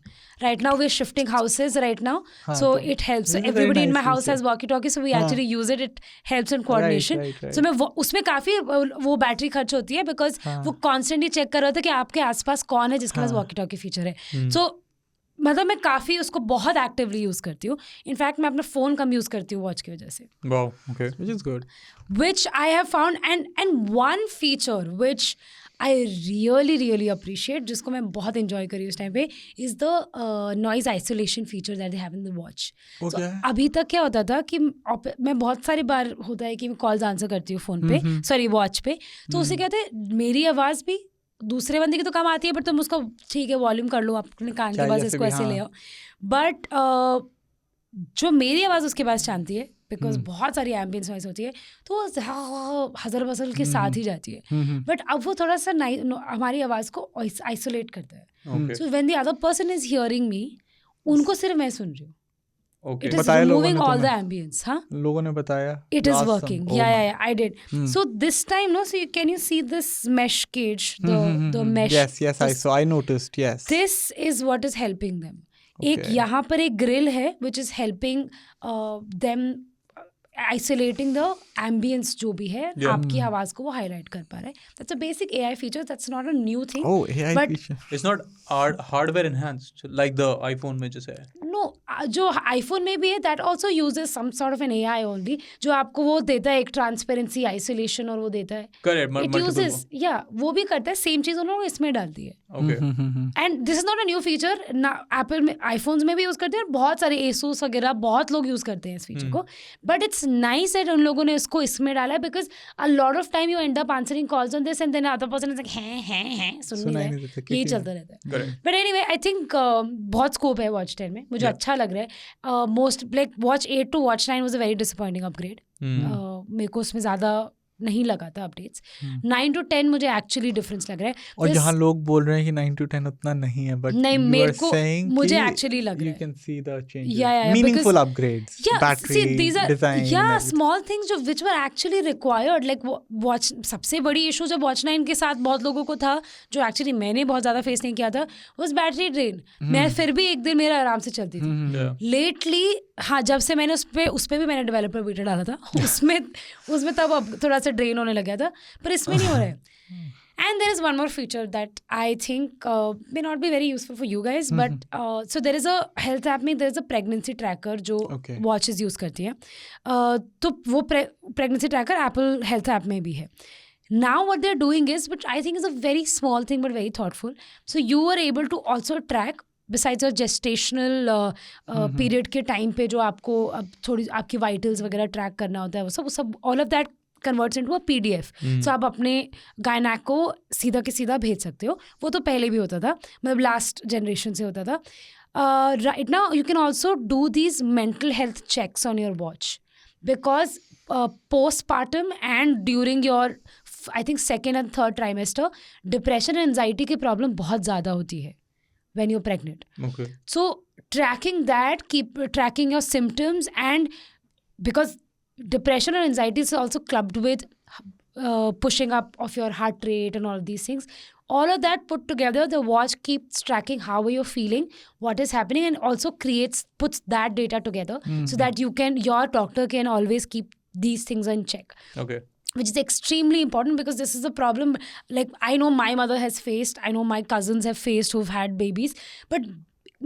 Right now, we're shifting houses right now. So it helps. So This is very everybody in my nice house feature. has walkie-talkie. So we actually use it. It helps in coordination. right. So मैं उसमें काफ़ी वो बैटरी खर्च होती है because वो constantly check कर रहा था कि आपके आसपास कौन है जिसके पास walkie-talkie फीचर है. So मतलब मैं काफ़ी उसको बहुत एक्टिवली यूज़ करती हूँ. इनफैक्ट मैं अपना फ़ोन कम यूज़ करती हूँ वॉच की वजह से. Wow. Okay. which is good. Which I have found and one feature which I really appreciate, जिसको मैं बहुत enjoy करी उस टाइम पे, is the noise isolation feature that they have in the watch. वो So, क्या है? अभी तक क्या होता था कि मैं बहुत सारी बार होता है कि मैं कॉल्स आंसर करती हूँ फ़ोन पे, सॉरी वॉच पे, तो उससे क्या होता है मेरी आवाज़ भी दूसरे बंदे की तो कम आती है, बट तुम उसको ठीक है वॉल्यूम कर लो अपने कान के पास, इसको ऐसे ले आओ. बट जो मेरी आवाज़ उसके पास जानती है, बिकॉज बहुत सारी एम्बियंस नॉइस होती है, तो वो हज़र बसल के साथ ही जाती है. बट अब वो थोड़ा सा हमारी आवाज़ को आइसोलेट करता है. Okay. So when the other person is hearing me, उनको सिर्फ मैं सुन रही हूँ. Okay. It is बताया लोगों removing ने all the तुम्हें? ambience, huh? लोगों ने बताया. It is Last working. some- oh Yeah, my- I did. So this time, no. So can you see this mesh cage, the mesh? Yes, I saw. I noticed. Yes. This is what is helping them. एक Okay. यहाँ पर एक grill है which is helping them isolating the ambience जो भी है, आपकी आवाज को वो highlight कर पा रहा है. That's a basic AI feature. That's not a new thing. Oh, AI but feature. It's not hardware enhanced like the iPhone में जैसे है. no, जो iPhone में भी है that also uses some sort of an AI only, जो आपको वो देता है एक transparency, isolation और वो देता है. Correct. It uses, yeah, वो भी करता है, सेम चीज़ उन्होंने इसमें डाल दी है. Okay. And this is not a new feature ना, एप्पल में आईफोन्स में भी यूज़ करते हैं और बहुत सारे एसूस वगैरह बहुत लोग यूज़ करते हैं इस फीचर को. बट इट्स नाइस दैट उन लोगों ने इसको इसमें डाला है, because a lot of time you end up answering calls on this and then other person is like हैं सुन नहीं सुनाई रहे, नहीं देता, यही किसी चलता रहता है. Correct. But anyway I think बहुत स्कोप है वॉच 10 में, मुझे अच्छा लग रहा है. Most like watch 8 to watch 9 was a very disappointing upgrade. मेरे को उसमें ज़्यादा नहीं लगा था अपडेट्स. 9 to 10 मुझे एक्चुअली डिफरेंस लग रहा है. और यहाँ लोग बोल रहे हैं कि 9 to 10 उतना नहीं है, but नहीं, you मेरे are को saying मुझे कि एक्चुअली लग रहा you है. can see the changes. Yeah, Meaningful because- upgrades. Yeah, Battery, see, these are design. everything. small things which were actually required. Like watch, सबसे बड़ी इशू जब वॉच 9 के साथ बहुत लोगों को था, जो एक्चुअली मैंने बहुत ज़्यादा फेस नहीं किया था, was बैटरी ड्रेन. मैं फिर भी एक दिन मेरा आराम से चलती थी. Yeah. लेटली हाँ, जब से मैंने उस पे भी मैंने डेवलपर बीटा डाला था, उसमें तब अब थोड़ा सा ड्रेन होने लग गया था, पर इसमें नहीं हो रहा है. And there is one more feature that I think may not be very useful for you guys, but so there is a health app में there is a pregnancy tracker जो Okay. watches use करती है. तो वो pregnancy tracker Apple health app में भी है. Now what they're doing is, which I think is a very small thing but very thoughtful. So you are able to also track besides your gestational period के टाइम पे जो आपको अब थोड़ी आपकी vitals वगैरह ट्रैक करना होता है, वो सब all of that converts into a PDF. सो आप अपने गायनैक को सीधा के सीधा भेज सकते हो. वो तो पहले भी होता था, मतलब लास्ट जनरेशन से होता था. Right now you can also do these mental health checks on your watch, because postpartum and during your I think second and third trimester, depression and anxiety की प्रॉब्लम बहुत ज़्यादा होती है when you're pregnant. Okay. So tracking that, keep tracking your symptoms, and because depression and anxiety is also clubbed with pushing up of your heart rate and all of these things. All of that put together, the watch keeps tracking how you're feeling, what is happening, and also puts that data together so that your doctor can always keep these things in check. Okay. Which is extremely important because this is a problem. Like I know my mother has faced, I know my cousins have faced who've had babies, but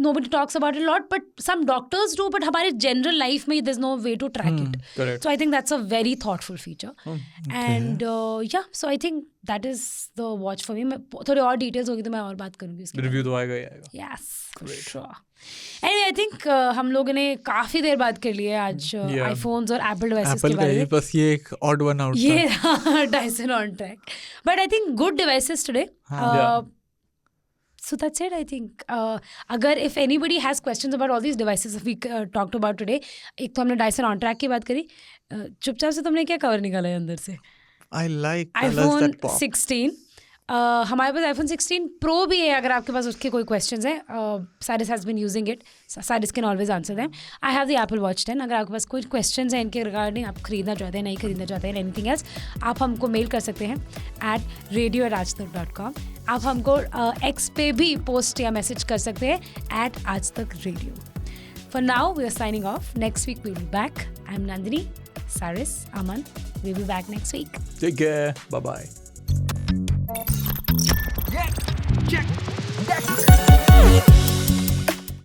nobody talks about it a lot. But some doctors do, but हमारे general life में there's no way to track it. Correct. So I think that's a very thoughtful feature. And yeah, so I think that is the watch for me. मैं थोड़ी और details होगी तो मैं और बात करूँगी उसके Review तो आएगा ही आएगा. Yes, for sure. Anyway, I think हम लोगों ने काफी देर बात कर ली है आज iPhones और Apple devices के बारे में. बस ये एक odd one out ये Dyson on track. But I think good devices today. Yeah. So that's it, I think. अगर if anybody has questions about all these devices we talked about today, एक तो हमने Dyson on track की बात करी. चुपचाप से तुमने क्या कवर निकाला है अंदर से? I like colors iPhone that pop. 16. हमारे पास iPhone 16 Pro भी है, अगर आपके पास उसके कोई क्वेश्चंस हैं. Cyrus has been using it. Cyrus can always answer them. I have the Apple Watch 10. अगर आपके पास कोई क्वेश्चंस हैं इनके रिगार्डिंग, आप खरीदना चाहते हैं, नहीं खरीदना चाहते हैं, एनीथिंग एल्स, आप हमको मेल कर सकते हैं at radio@aajtak.com. आप हमको X पे भी पोस्ट या मैसेज कर सकते हैं @aajtakradio. For now, we are signing off. Next week we will be back. I'm Nandini, Cyrus, Aman. We'll be back next week. Take care. Bye-bye. Check.